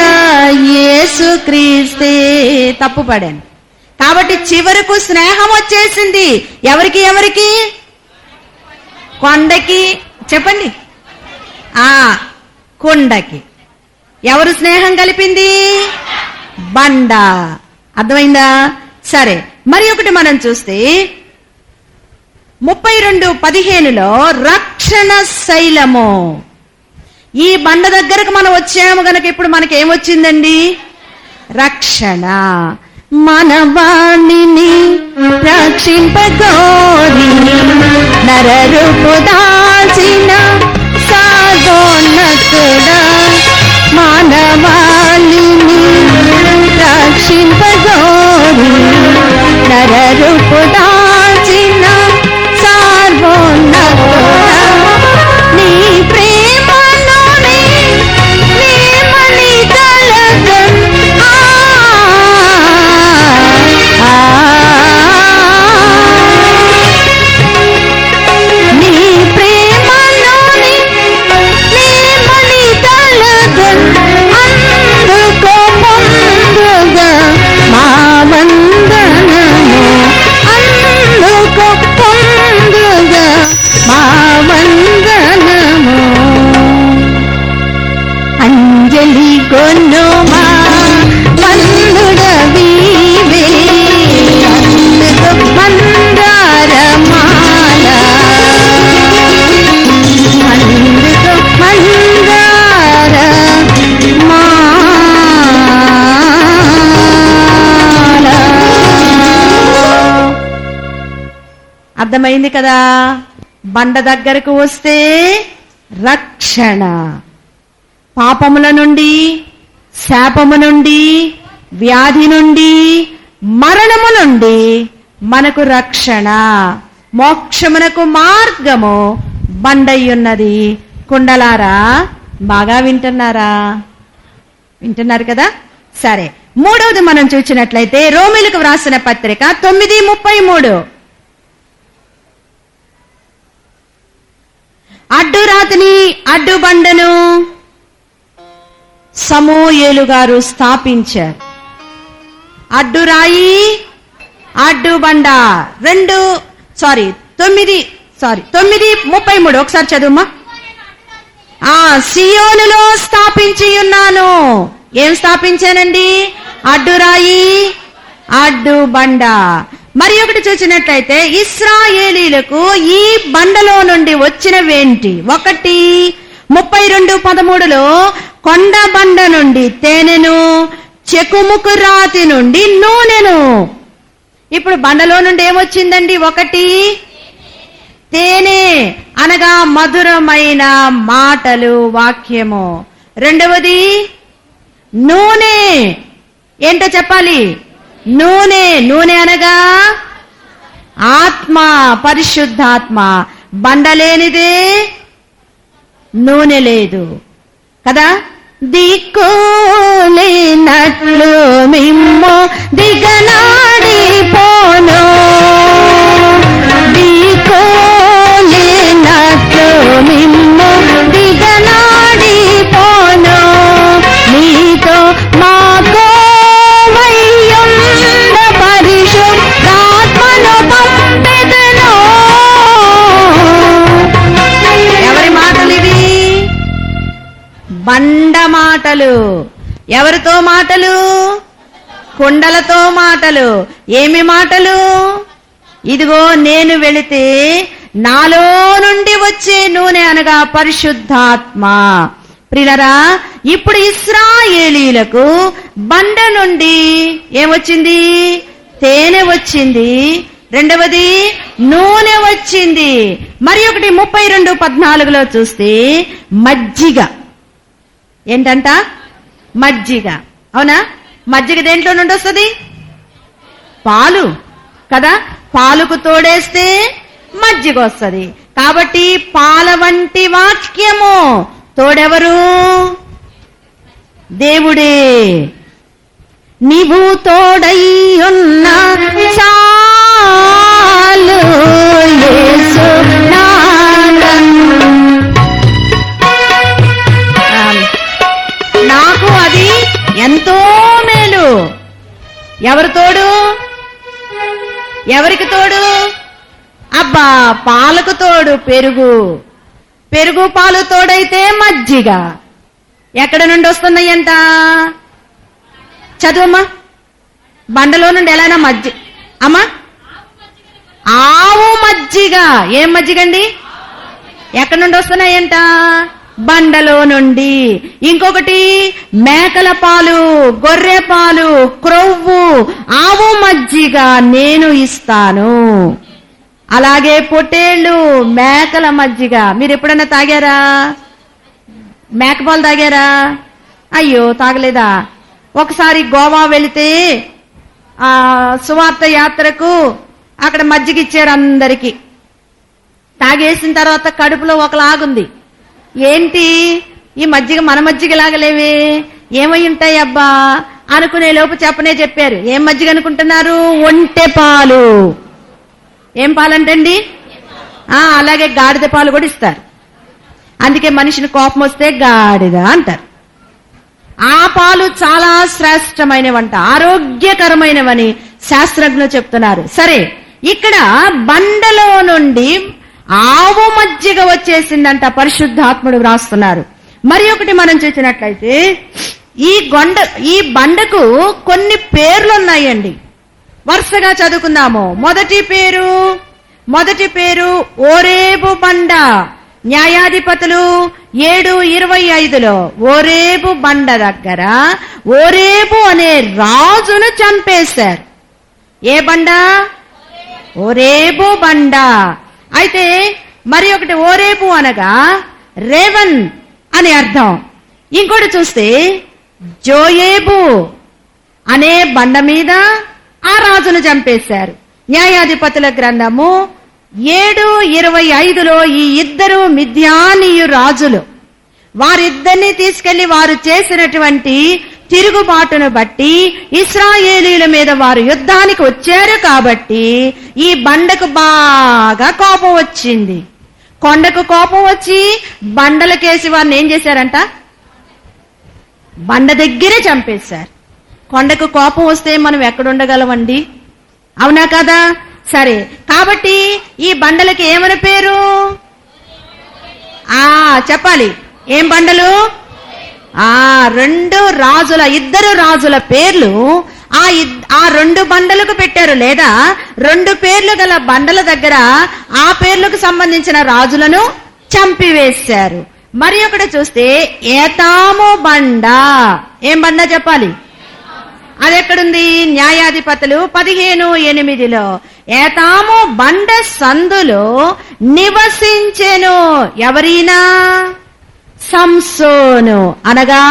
యేసుక్రీస్తే. తప్పు పడాను కాబట్టి చివరకు స్నేహం వచ్చేసింది. ఎవరికి ఎవరికి? కొండకి. చెప్పండి. కొండకి. ఎవరు స్నేహం కలిపింది? బండ. అర్థమైందా? సరే, మరి ఒకటి మనం చూస్తే 32:15 రక్షణ శైలము. ఈ బండ దగ్గరకు మనం వచ్చాము గనక ఇప్పుడు మనకి ఏమొచ్చిందండి? రక్షణ. మనవాణిని రక్షింపగోరి నరరూపు దాల్చిన సాగోన్నతుడా, మానవాళిని రక్షింపగోరి నరరూపు దాల్చిన సాగోన్నతుడా, నీ ప్రేమలోనే ప్రేమని కలగం. నీ ప్రేమలోనే ప్రేమని కలగం. అందుకో పొందుగా మా వందనము, అందుకో పొందుగా మా వందనము. అంజలి కొన్నుమా వందుడవీవే, అందుకు మందారమాల, అందుకు మందారమాల. అర్థమైంది కదా? బండ దగ్గరకు వస్తే రక్షణ. పాపముల నుండి, శాపము నుండి, వ్యాధి నుండి, మరణము నుండి మనకు రక్షణ. మోక్షమునకు మార్గము బండయ్యున్నది. కుండలారా, బాగా వింటున్నారా? వింటున్నారు కదా? సరే, మూడవది మనం చూసినట్లయితే రోమీయులకు వ్రాసిన పత్రిక 9:33. అడ్డురాతిని, అడ్డుబండను సమూయేలు గారు స్థాపించారు. అడ్డురాయి, అడ్డుబండ. 9:33 ఒకసారి చదువుమా. సియోనులో స్థాపించి ఉన్నాను. ఏం స్థాపించానండి? అడ్డురాయి, అడ్డుబండ. మరి ఒకటి చూసినట్లయితే ఇశ్రాయేలీలకు ఈ బండలో నుండి వచ్చినవేంటి? 1:32-13 కొండ బండ నుండి తేనెను, చెకుముకు రాతి నుండి నూనెను. ఇప్పుడు బండలో నుండి ఏమొచ్చిందండి? 1 తేనె, అనగా మధురమైన మాటలు, వాక్యము. 2వది నూనె. ఏంటో చెప్పాలి? నూనె. నూనె అనగా ఆత్మ, పరిశుద్ధాత్మ. బండ లేనిదే నూనె లేదు కదా? దిక్కులేనట్లు మిమ్ము దిగనాడిపోను, దిక్కులేనట్లు మిమ్ము దిగనాడిపోను, నీతో మాకో వయ్యుండ పరిశుద్ధాత్మను పంపెదను. ఎవరి మాటలు ఇవి? బండ మాటలు. ఎవరితో మాటలు? కొండలతో మాటలు. ఏమి మాటలు? ఇదిగో నేను వెళితే నాలో నుండి వచ్చే నూనె, అనగా పరిశుద్ధాత్మ. ప్రియులరా, ఇప్పుడు ఇశ్రాయేలీలకు బండ నుండి ఏమొచ్చింది? తేనె వచ్చింది. 2వది నూనె వచ్చింది. మరి ఒకటి 32:14 చూస్తే మజ్జిగ. ఏంటంట? మజ్జిగ. అవునా? మజ్జిగ దేంట్లో నుండి వస్తుంది? పాలు కదా. పాలుకు తోడేస్తే మజ్జిగ వస్తుంది. కాబట్టి పాల వంటి వాక్యము తోడెవరు? దేవుడే. నీవు తోడై ఉన్న చాలు యేసు నాకు అది ఎంతో మేలు. ఎవరు తోడు? ఎవరికి తోడు? అబ్బా, పాలకు తోడు పెరుగు. పెరుగు పాలు తోడైతే మజ్జిగ. ఎక్కడ నుండి వస్తున్నాయంట? చదువమ్మా. బండలో నుండి ఎలానా మజ్జిగ అమ్మా? ఆవు మజ్జిగ. ఏం మజ్జిగండి? ఎక్కడి నుండి వస్తున్నాయంట? బండలో నుండి. ఇంకొకటి మేకల పాలు, గొర్రె పాలు, క్రొవ్వు, ఆవు మజ్జిగ నేను ఇస్తాను. అలాగే పొట్టేళ్లు, మేకల మజ్జిగ. మీరు ఎప్పుడన్నా తాగారా? మేకపాలు తాగారా? అయ్యో, తాగలేదా? ఒకసారి గోవా వెళితే ఆ సువార్త యాత్రకు అక్కడ మజ్జిగ ఇచ్చారు అందరికి. తాగేసిన తర్వాత కడుపులో ఒకలాగుంది. ఏంటి ఈ మజ్జిగ మన మజ్జిగ లాగలేవే, ఏమై ఉంటాయి అబ్బా అనుకునే లోపు చెప్పారు. ఏం మజ్జిగ అనుకుంటున్నారు? ఒంటె పాలు. ఏం పాలంటండి? అలాగే గాడిద పాలు కూడా ఇస్తారు. అందుకే మనిషిని కోపం వస్తే గాడిద అంటారు. ఆ పాలు చాలా శ్రేష్టమైనవంట, ఆరోగ్యకరమైనవని శాస్త్రజ్ఞులు చెప్తున్నారు. సరే, ఇక్కడ బండలో నుండి ఆవు మజ్జిగ వచ్చేసిందంట పరిశుద్ధాత్ముడు వ్రాస్తున్నారు. మరి ఒకటి మనం చూసినట్లయితే ఈ బండకు కొన్ని పేర్లున్నాయండి. వరుసగా చదువుకుందాము. మొదటి పేరు ఓరేబు బండ. న్యాయాధిపతులు 7:25 ఓరేబు బండ దగ్గర ఓరేబు అనే రాజును చంపేశారు. ఏ బండ? ఓరేబు బండ. అయితే మరి ఒకటి ఓరేబు అనగా రేవన్ అని అర్థం. ఇంకోటి చూస్తే జోయేబు అనే బండ మీద ఆ రాజును చంపేశారు. న్యాయాధిపతుల గ్రంథము 7:25 ఈ ఇద్దరు మిద్యానీయు రాజులు, వారిద్దరిని తీసుకెళ్లి వారు చేసినటువంటి తిరుగుబాటును బట్టి ఇశ్రాయేలీల మీద వారు యుద్ధానికి వచ్చారు. కాబట్టి ఈ బండకు బాగా కోపం వచ్చింది. కొండకు కోపం వచ్చి బండలకేసి వారిని ఏం చేశారంట? బండ దగ్గరే చంపేశారు. కొండకు కోపం వస్తే మనం ఎక్కడుండగలమండి? అవునా కదా? సరే, కాబట్టి ఈ బండలకి ఏమని పేరు? చెప్పాలి. ఏం బండలు? ఇద్దరు రాజుల పేర్లు ఆ రెండు బండలకు పెట్టారు. లేదా రెండు పేర్లు గల బండల దగ్గర ఆ పేర్లకు సంబంధించిన రాజులను చంపివేశారు. మరి ఒకటి చూస్తే ఏతాము బండ. ఏం బండ చెప్పాలి? అది ఎక్కడుంది? న్యాయాధిపతులు 15:8 ఏతాము బండ సందులో నివసించెను. ఎవరైనా? సంసోను అనగా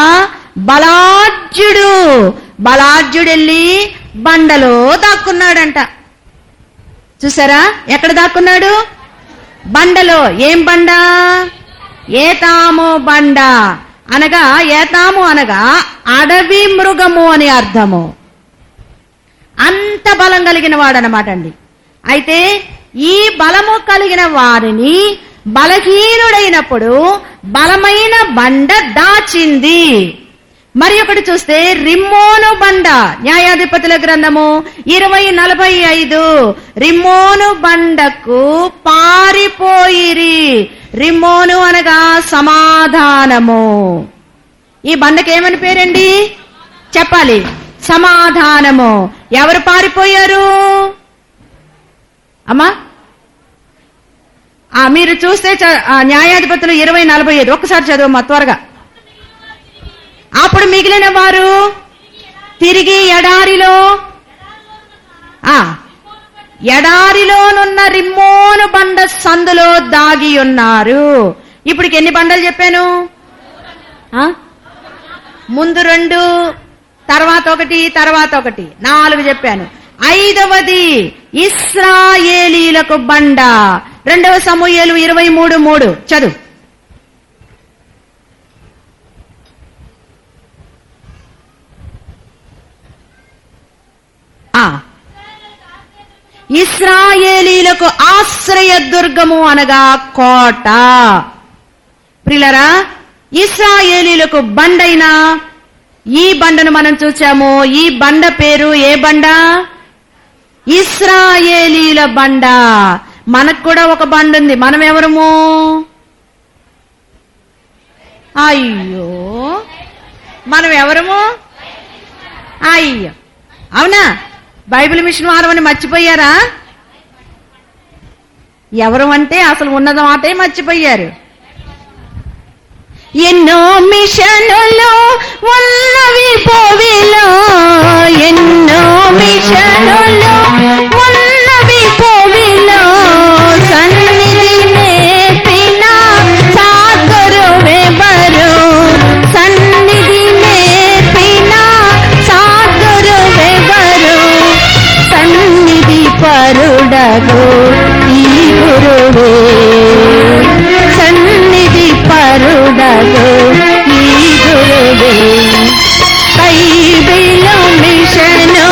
బలాఢ్యుడెళ్ళి బండలో దాక్కున్నాడంట. చూసారా? ఎక్కడ దాక్కున్నాడు? బండలో. ఏం బండ? ఏతాము బండ అనగా, ఏతాము అనగా అడవి మృగము అని అర్థము. అంత బలం కలిగిన వాడనమాట అండి. అయితే ఈ బలము కలిగిన వారిని బలహీనుడైనప్పుడు బలమైన బండ దాచింది. మరి ఒకటి చూస్తే రిమ్మోను బండ. న్యాయాధిపతుల గ్రంథము 20:45 రిమ్మోను బండకు పారిపోయిరి. రిమ్మోను అనగా సమాధానము. ఈ బండకి ఏమని పేరండి? చెప్పాలి. సమాధానము. ఎవరు పారిపోయారు అమ్మా? మీరు చూస్తే న్యాయాధిపతులు 20:45 ఒక్కసారి చదువమ్మా త్వరగా. అప్పుడు మిగిలిన వారు తిరిగి ఎడారిలో ఎడారిలోనున్న రిమ్మోను బండ సందులో దాగి ఉన్నారు. ఇప్పటికి ఎన్ని బండలు చెప్పాను? ముందు 2, తర్వాత 1, తర్వాత 1, 4 చెప్పాను. 5వది ఇశ్రాయేలీలకు బండ. 2వ సమూయేలు 23:3 చదువు. ఇశ్రాయేలీలకు ఆశ్రయ దుర్గము అనగా కోట. ప్రియులారా, ఇశ్రాయేలీలకు బండైనా ఈ బండను మనం చూసాము. ఈ బండ పేరు ఏ బండ? ఇశ్రాయేలీల బండ. మనకు కూడా ఒక బండ ఉంది. మనం ఎవరము? అయ్యో, మనం ఎవరము? అయ్యో, అవునా? బైబిల్ మిషన్ వారమని మర్చిపోయారా? ఎవరు అంటే అసలు ఉన్నద మాటే మర్చిపోయారు. ఎన్నో మిషనులు ఉన్నవి పోవిలో, ఎన్నో మిషనులు ఉన్నవి పోవిలో, సన్నిధి నేర్పిన సాగరువెవరు, సన్నిధి నేర్పిన సాగరువెవరు, సన్నిధి పరుడగు ఈ గురువే, సన్నిధి పరుడగు ఈ గురువే. బైబిల్ మిషను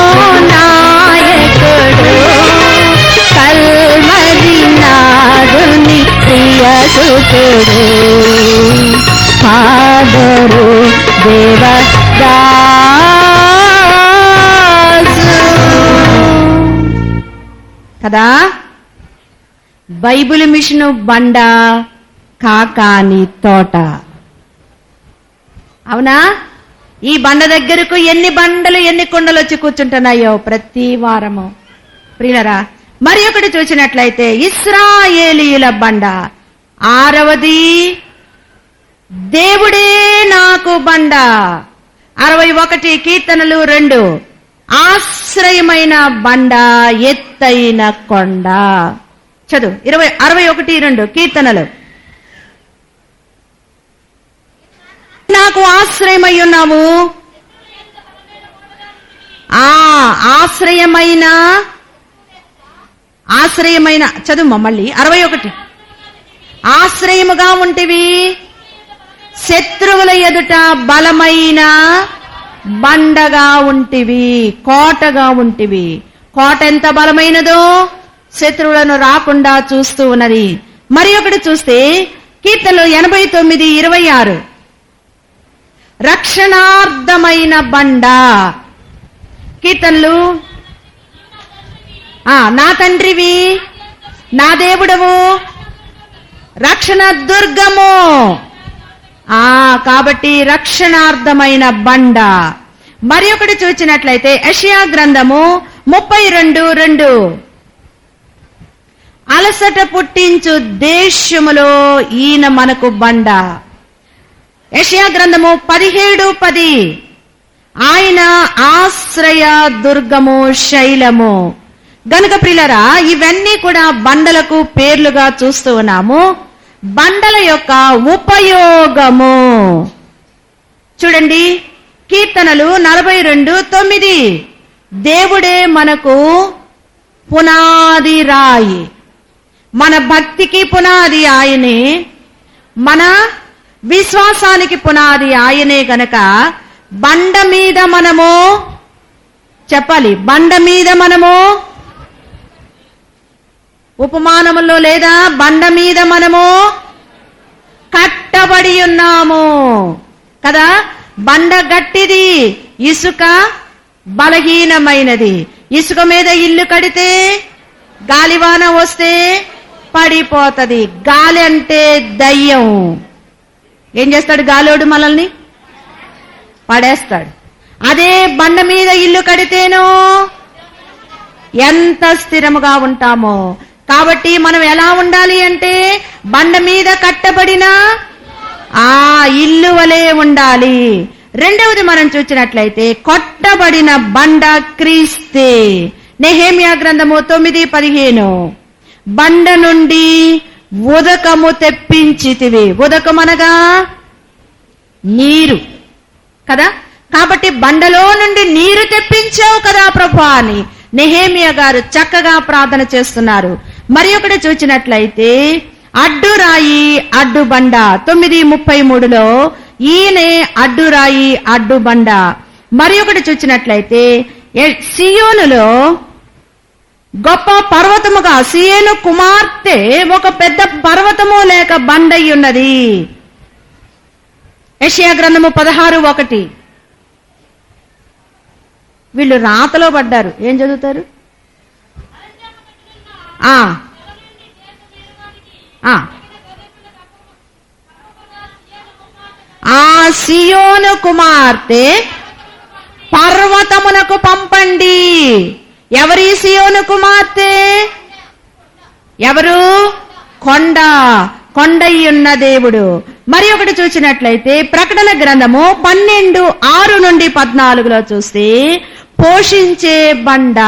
నాయకుడు, కల్వరి నాదుని ప్రియసుతుడు, ఫాదరు దేవదాసు కదా. బైబిల్ మిషను బండ, కాకాని తోట. అవునా? ఈ బండ దగ్గరకు ఎన్ని బండలు ఎన్ని కొండలు వచ్చి కూర్చుంటున్నాయో ప్రతి వారము. ప్రియులరా, మరి ఒకటి చూసినట్లయితే ఇశ్రాయేలీయుల బండ. 6వది దేవుడే నాకు బండ. 61 కీర్తనలు 2 ఆశ్రయమైన బండ, ఎత్తైన కొండ. చదువు. 61:2 కీర్తనలు. నాకు ఆశ్రయమై ఉన్నాము. ఆశ్రయమైన చదువు మళ్ళీ. 61 ఆశ్రయముగా ఉంటివి, శత్రువుల ఎదుట బలమైన బండగా ఉంటివి, కోటగా ఉంటివి. కోట ఎంత బలమైనదో శత్రువులను రాకుండా చూస్తూ ఉన్నది. మరి ఒకటి చూస్తే కీర్తనలు 89:26 రక్షణార్థమైన బండ. కీర్తనలు. నా తండ్రివి, నా దేవుడవు, రక్షణ దుర్గము. కాబట్టి రక్షణార్థమైన బండ. మరి ఒకటి చూచినట్లయితే యెషయా గ్రంథము 32:2 అలసట పుట్టించు దేశములో ఈయన మనకు బండ. యెషయా గ్రంథము 17:10 ఆయన ఆశ్రయ దుర్గము, శైలము. గనుక ప్రియులారా, ఇవన్నీ కూడా బండలకు పేర్లుగా చూస్తూ ఉన్నాము. బండల యొక్క ఉపయోగము చూడండి. కీర్తనలు 42:9 దేవుడే మనకు పునాది రాయి. మన భక్తికి పునాది ఆయనే, మన విశ్వాసానికి పునాది ఆయనే. గనక బండ మీద మనము చెప్పాలి, బండ మీద మనము ఉపమానములో లేదా బండ మీద మనము కట్టబడి ఉన్నాము కదా. బండ గట్టిది, ఇసుక బలహీనమైనది. ఇసుక మీద ఇల్లు కడితే గాలివాన వస్తే పడిపోతది. గాలి అంటే దయ్యం. ఏం చేస్తాడు గాలోడు? మనల్ని పడేస్తాడు. అదే బండ మీద ఇల్లు కడితేనో ఎంత స్థిరముగా ఉంటామో. కాబట్టి మనం ఎలా ఉండాలి అంటే బండ మీద కట్టబడిన ఇల్లు వలె ఉండాలి. రెండవది మనం చూసినట్లయితే కొట్టబడిన బండ క్రీస్తే. నెహెమ్యా గ్రంథము 9:15. బండ నుండి ఉదకము తెప్పించితివి. ఉదకమనగా నీరు కదా. కాబట్టి బండలో నుండి నీరు తెప్పించావు కదా ప్రభు అని నెహెమ్యా గారు చక్కగా ప్రార్థన చేస్తున్నారు. మరి ఒకటి చూచినట్లయితే అడ్డురాయి అడ్డుబండ 9:33లో ఈయనే అడ్డురాయి అడ్డుబండ. మరి ఒకటి చూచినట్లయితే సియోనులో గొప్ప పర్వతముగా సియోను కుమార్తె ఒక పెద్ద పర్వతము లేక బండయి ఉన్నది. యెషయా గ్రంథము 16:1. వీళ్ళు రాతలో పడ్డారు. ఏం చదువుతారు? ఆ సియోను కుమార్తె పర్వతమునకు పంపండి. ఎవరి సియోను కుమార్తె? ఎవరు? కొండయ్యున్న దేవుడు. మరి ఒకటి చూసినట్లయితే ప్రకటన గ్రంథము 12:6-14లో చూస్తే పోషించే బండ.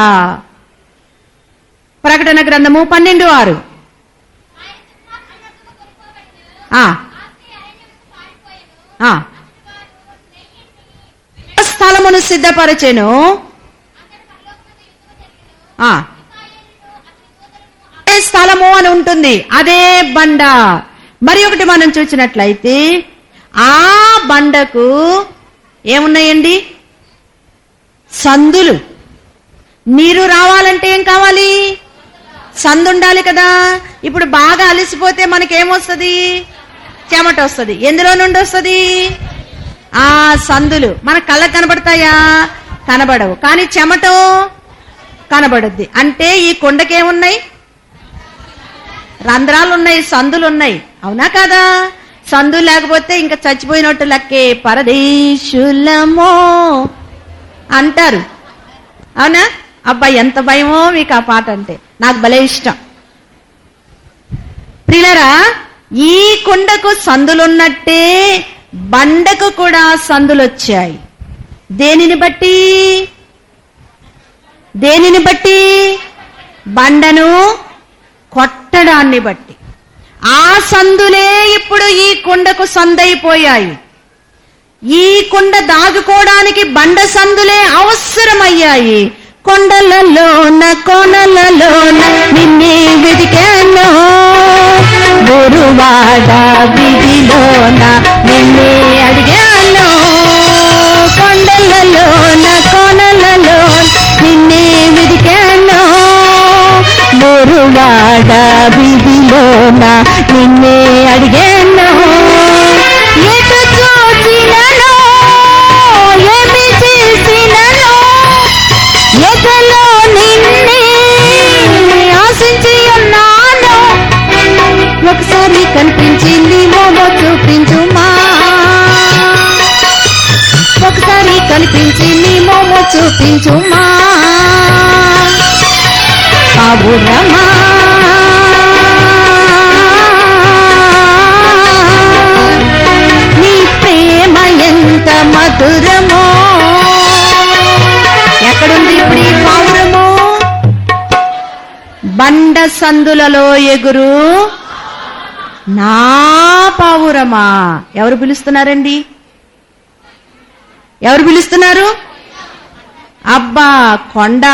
ప్రకటన గ్రంథము 12:6. స్థలమును సిద్ధపరచెను. స్థలము అని ఉంటుంది, అదే బండ. మరి ఒకటి మనం చూసినట్లయితే ఆ బండకు ఏమున్నాయండి? సందులు. నీరు రావాలంటే ఏం కావాలి? సందు ఉండాలి కదా. ఇప్పుడు బాగా అలసిపోతే మనకేమొస్తుంది? చెమట వస్తుంది. ఎందులో నుండి వస్తుంది? ఆ సందులు. మన కళ్ళకు కనబడతాయా? కనబడవు. కానీ చెమట కనబడుద్ది. అంటే ఈ కొండకేమున్నాయి? రంధ్రాలు ఉన్నాయి, సందులు ఉన్నాయి. అవునా కదా? సందు లేకపోతే ఇంకా చచ్చిపోయినట్టు లెక్కే. పరదేశులమో అంటారు. అవునా? అబ్బా ఎంత భయమో మీకు ఆ పాట అంటే. నాకు భలే ఇష్టం. ప్రియులారా, ఈ కొండకు సందులున్నట్టే బండకు కూడా సందులొచ్చాయి. దేనిని బట్టి? బండను కొట్టడాన్ని బట్టి. ఆ సందులే ఇప్పుడు ఈ కొండకు సందైపోయాయి. ఈ కొండ దాగుకోవడానికి బండ సందులే అవసరమయ్యాయి. కొండలలోన కోనలలోన నిన్నే వెతికాను, గురువాడ వీధిలోన నిన్నే అడిగాను. కొండలలోన కోనలలోన నిన్నే వెతికాను, గురువాడ వీధిలోన నిన్నే అడిగాను. ఎటు చూసినను ఏమి చేసినను ఎదలో నిన్నే ఆశించి ఉన్నాను. ఒకసారి కనిపించి నీ మోమో చూపించుమా, ఒకసారి కనిపించి నీ మోమో చూపించుమా. పావురమా నీ ప్రేమ ఎంత మధురమో. ఎక్కడుంది ఇప్పుడు ఈ పావురము? బండ సందులలో ఎగురు నా పావురమా. ఎవరు పిలుస్తున్నారండి? ఎవరు పిలుస్తున్నారు? అబ్బా, కొండ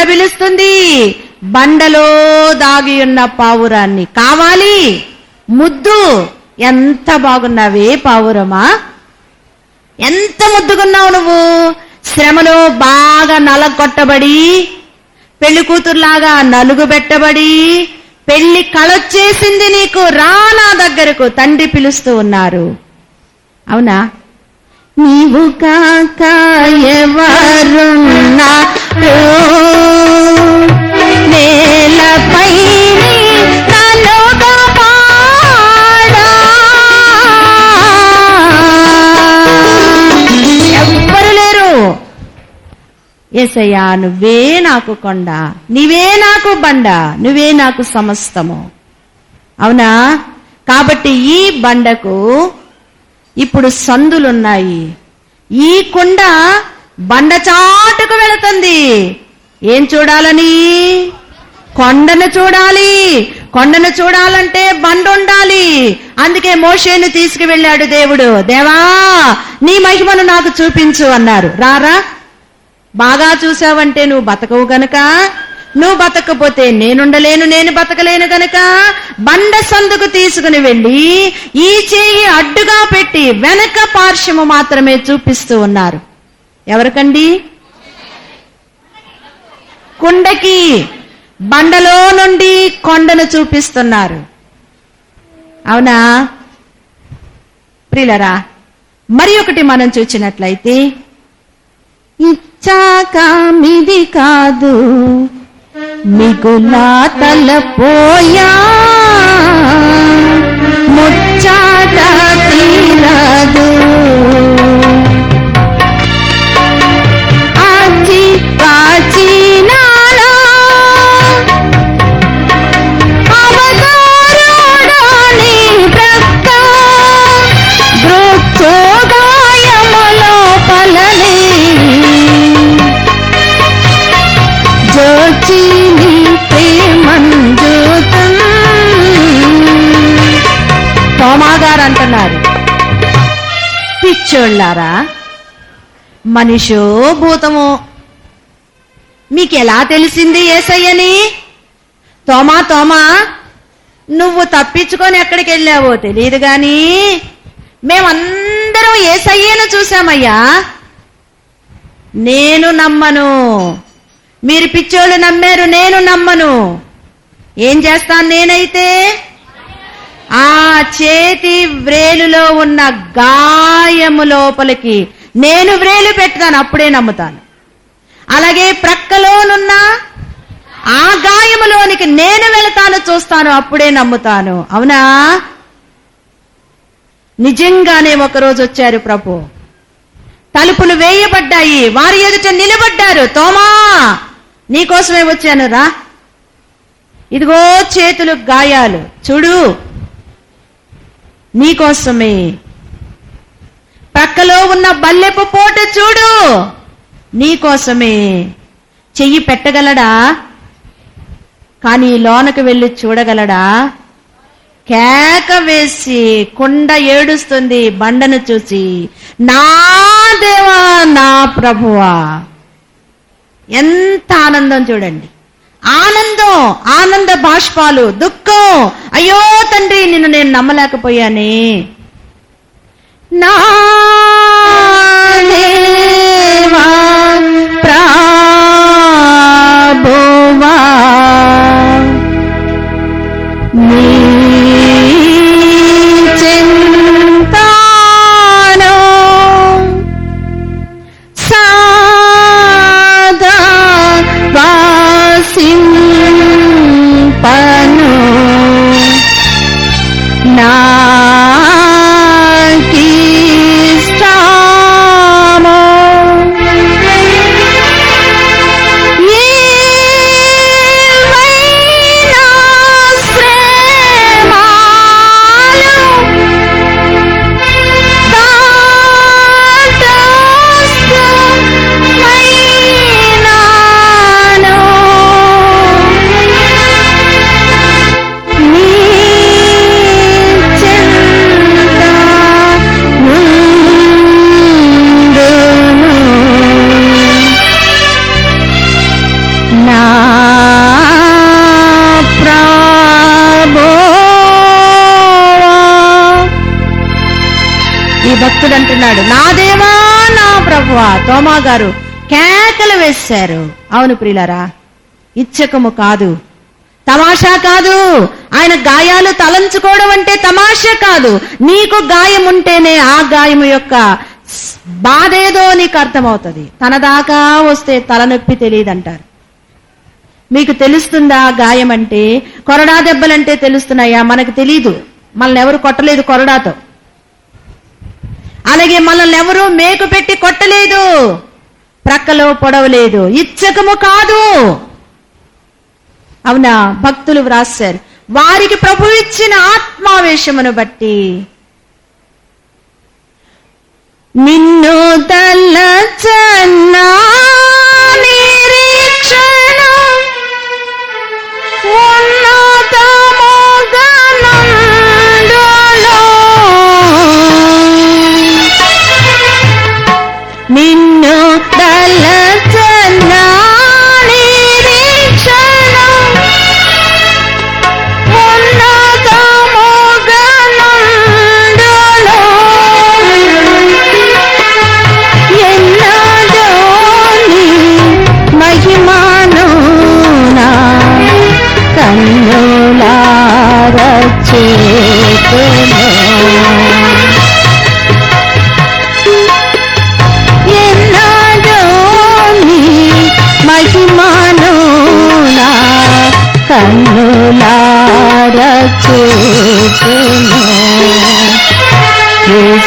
పిలుస్తుంది. బండలో దాగి ఉన్న పావురాన్ని కావాలి. ముద్దు. ఎంత బాగున్నావే పావురమా, ఎంత ముద్దుగున్నావు నువ్వు. శ్రమలో బాగా నలగొట్టబడి, పెళ్లి కూతురులాగా నలుగు పెట్టబడి, పెళ్లి కళొచ్చేసింది నీకు. రా నా దగ్గరకు, తండ్రి పిలుస్తూ ఉన్నారు. అవునా? నీవు కాక ఎవరున్నారు నేలపై నలుగా పాడా. ఎవ్వరు లేరు. యేసయ్యా, నువ్వే నాకు కొండ, నీవే నాకు బండ, నువ్వే నాకు సమస్తము. అవునా? కాబట్టి ఈ బండకు ఇప్పుడు సందులున్నాయి. ఈ కొండ బండ చాటుకు వెళుతుంది. ఏం చూడాలని? కొండను చూడాలి. కొండను చూడాలంటే బండ ఉండాలి. అందుకే మోషేను తీసుకువెళ్ళాడు దేవుడు. దేవా, నీ మహిమను నాకు చూపించు అన్నారు. రారా, బాగా చూసావంటే నువ్వు బతకవు గనక, నువ్వు బతకపోతే నేనుండలేను, నేను బతకలేను గనక బండ సందుకు తీసుకుని వెళ్ళి ఈ చేయి అడ్డుగా పెట్టి వెనక పార్శ్వము మాత్రమే చూపిస్తూ ఉన్నారు. ఎవరికండి? కుండకి. బండలో నుండి కొండను చూపిస్తున్నారు. అవునా ప్రియులరా? మరి ఒకటి మనం చూచినట్లయితే, ఇచ్చాక మిది కాదు మిగులా తలపోయా, ముచ్చాట తీరదు, ఆచి కాచినాడా అవతారుడని ప్రక్క దృక్చోగాయములో పలని జోచిని ప్రేమంజూతం. తోమాగారు అంటున్నారు, పిచ్చోళ్ళారా, మనిషో భూతమో మీకెలా తెలిసింది యేసయ్యని? తోమా తోమా, నువ్వు తప్పించుకొని ఎక్కడికి వెళ్ళావో తెలియదు గాని మేమందరం యేసయ్యను చూశామయ్యా. నేను నమ్మను. మీరు పిచ్చోళ్ళు నమ్మారు, నేను నమ్మను. ఏం చేస్తాను నేనైతే? ఆ చేతి వ్రేలులో ఉన్న గాయము లోపలికి నేను వ్రేలు పెడతాను, అప్పుడే నమ్ముతాను. అలాగే ప్రక్కలోనున్న ఆ గాయములోనికి నేను వెళతాను, చూస్తాను, అప్పుడే నమ్ముతాను. అవునా? నిజంగానే ఒకరోజు వచ్చారు ప్రభు. తలుపులు వేయబడ్డాయి, వారి ఎదుట నిలబడ్డారు. తోమా, నీకోసమే వచ్చాను, రా, ఇదిగో చేతులు గాయాలు చూడు, నీకోసమే. ప్రక్కలో ఉన్న బల్లెపు పోటు చూడు, నీకోసమే. చెయ్యి పెట్టగలడా? కానీ లోనకు వెళ్ళి చూడగలడా? కేక వేసి కుండ ఏడుస్తుంది బండను చూసి, నా దేవా, నా ప్రభువా. ఎంత ఆనందం చూడండి. ఆనందం, ఆనంద బాష్పాలు, దుఃఖం. అయ్యో తండ్రి, నిన్ను నేను నమ్మలేకపోయానే. నా దేవా ప్రభువా, నీ చింతాను సాదా వాసింపను, నాకిష్టము ఏవైనా శ్రమలు దాటస్థమైనాను, నీ చింత నుండును, నా ప్రభువా. ఈ భక్తుడు అంటున్నాడు, నా దేవా, నా ప్రభువా. తోమా గారు కేకలు వేశారు. అవును ప్రియులారా, ఇచ్చకము కాదు, తమాషా కాదు. ఆయన గాయాలు తలంచుకోవడం అంటే తమాషా కాదు. నీకు గాయం ఉంటేనే ఆ గాయము యొక్క బాధేదో నీకు అర్థమవుతుంది. తన దాకా వస్తే తలనొప్పి తెలియదంటారు. మీకు తెలుస్తుందా గాయం అంటే? కొరడా దెబ్బలంటే తెలుస్తున్నాయా? మనకు తెలీదు. మనల్ని ఎవరు కొట్టలేదు కొరడాతో. అలాగే మనల్ని ఎవరు మేకు పెట్టి కొట్టలేదు, ప్రక్కలో పొడవలేదు. ఇచ్చకము కాదు. అవునా? భక్తులు వ్రాశారు, వారికి ప్రభు ఇచ్చిన ఆత్మావేశమును బట్టి నిన్ను తలచన్నా నిరీక్షణ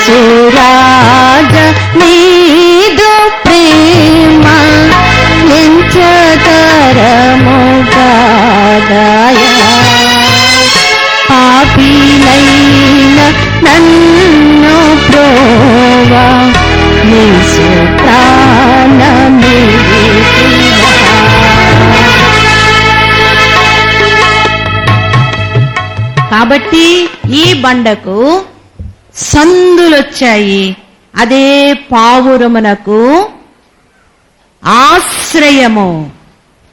యేసురాజ నీదు ప్రేమ ఎంచతరము కాదయా పాపినైన నన్ను ప్రోవా యేసు ప్రాణమిదితివా. కాబట్టి ఈ బండకు సందులొచ్చాయి, అదే పావురమునకు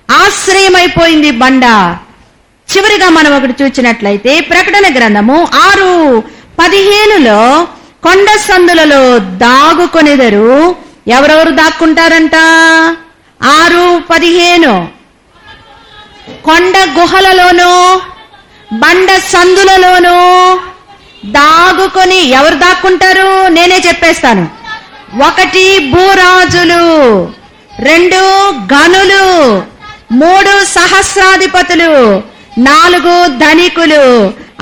ఆశ్రయమైపోయింది బండ. చివరిగా మనం ఒకటి చూచినట్లయితే ప్రకటన గ్రంథము 6:15 కొండ సందులలో దాగుకొనిదరు. ఎవరెవరు దాక్కుంటారంట? 6:15 కొండ గుహలలోనూ బండ సందులలోనూ దాగుకొని ఎవరు దాక్కుంటారు? నేనే చెప్పేస్తాను. 1 భూరాజులు, 2 గనులు, 3 సహస్రాధిపతులు, 4 ధనికులు,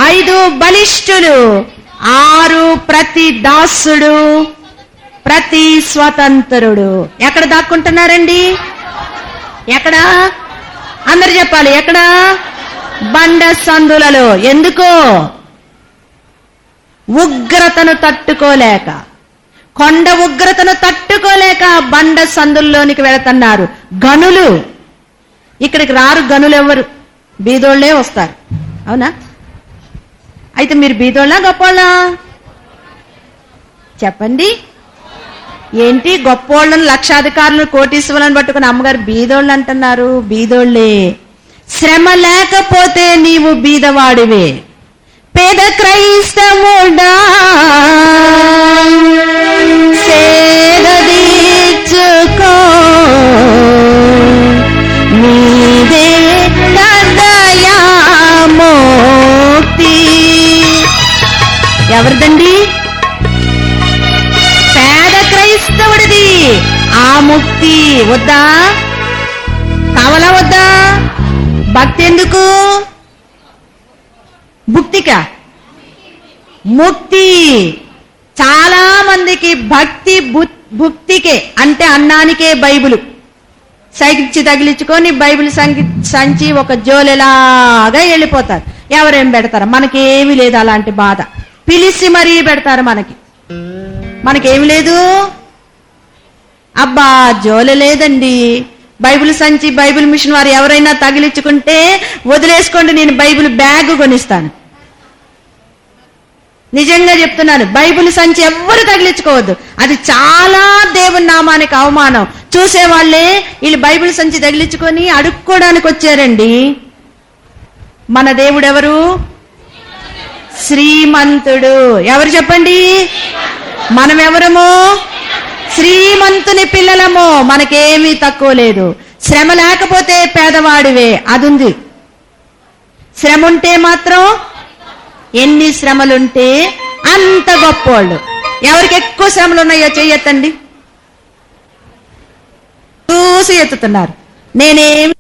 5 బలిష్ఠులు, 6 ప్రతి దాసుడు, ప్రతి స్వతంత్రుడు. ఎక్కడ దాక్కుంటున్నారండి? ఎక్కడ? అందరు చెప్పాలి. ఎక్కడ? బండ సందులలో. ఎందుకో? ఉగ్రతను తట్టుకోలేక, కొండ ఉగ్రతను తట్టుకోలేక బండ సందుల్లోనికి వెళుతున్నారు గనులు. ఇక్కడికి రారు గనులు, ఎవరు? బీదోళ్లే వస్తారు. అవునా? అయితే మీరు బీదోళ్ళ గొప్పోళ్ళ? చెప్పండి. ఏంటి గొప్పోళ్ళను, లక్షాధికారులను, కోటీశ్వరులను పట్టుకుని అమ్మగారు బీదోళ్ళు అంటున్నారు? బీదోళ్లే. శ్రమ లేకపోతే నీవు బీదవాడివే. పేద క్రైస్తవుడా సేదీర్చుకో, నీదే దయా ముక్తి. ఎవరిదండి? పేద క్రైస్తవుడిది. ఆ ముక్తి వద్దా? కావాలా వద్దా? భక్తి ఎందుకు? భుక్తిక ముక్తి. చాలా మందికి భక్తి భుక్తికే అంటే అన్నానికే బైబిల్ సైకిచ్చి తగిలించుకొని బైబిల్ సంచి ఒక జోలెలాగా వెళ్ళిపోతారు. ఎవరేం పెడతారు? మనకేమీ లేదు అలాంటి బాధ. పిలిచి మరీ పెడతారు. మనకేమి లేదు. అబ్బా జోలె లేదండి, బైబిల్ సంచి బైబిల్ మిషన్ వారు ఎవరైనా తగిలించుకుంటే వదిలేసుకోండి, నేను బైబిల్ బ్యాగ్ కొనిస్తాను. నిజంగా చెప్తున్నాను, బైబిల్ సంచి ఎవ్వరు తగిలించుకోవద్దు. అది చాలా దేవుని నామానికి అవమానం. చూసేవాళ్లే వీళ్ళు బైబిల్ సంచి తగిలించుకొని అడుక్కోవడానికి వచ్చారండి. మన దేవుడు ఎవరు? శ్రీమంతుడు. ఎవరు చెప్పండి? మనం ఎవరము? శ్రీమంతుని పిల్లలము. మనకేమీ తక్కువ లేదు. శ్రమ లేకపోతే పేదవాడివే, అదుంది. శ్రమ ఉంటే మాత్రం, ఎన్ని శ్రమలుంటే అంత గొప్పోళ్ళు. ఎవరికి ఎక్కువ శ్రమలు ఉన్నాయో చెయ్యొద్దండి. చూసి ఎత్తుతున్నారు. నేనేమి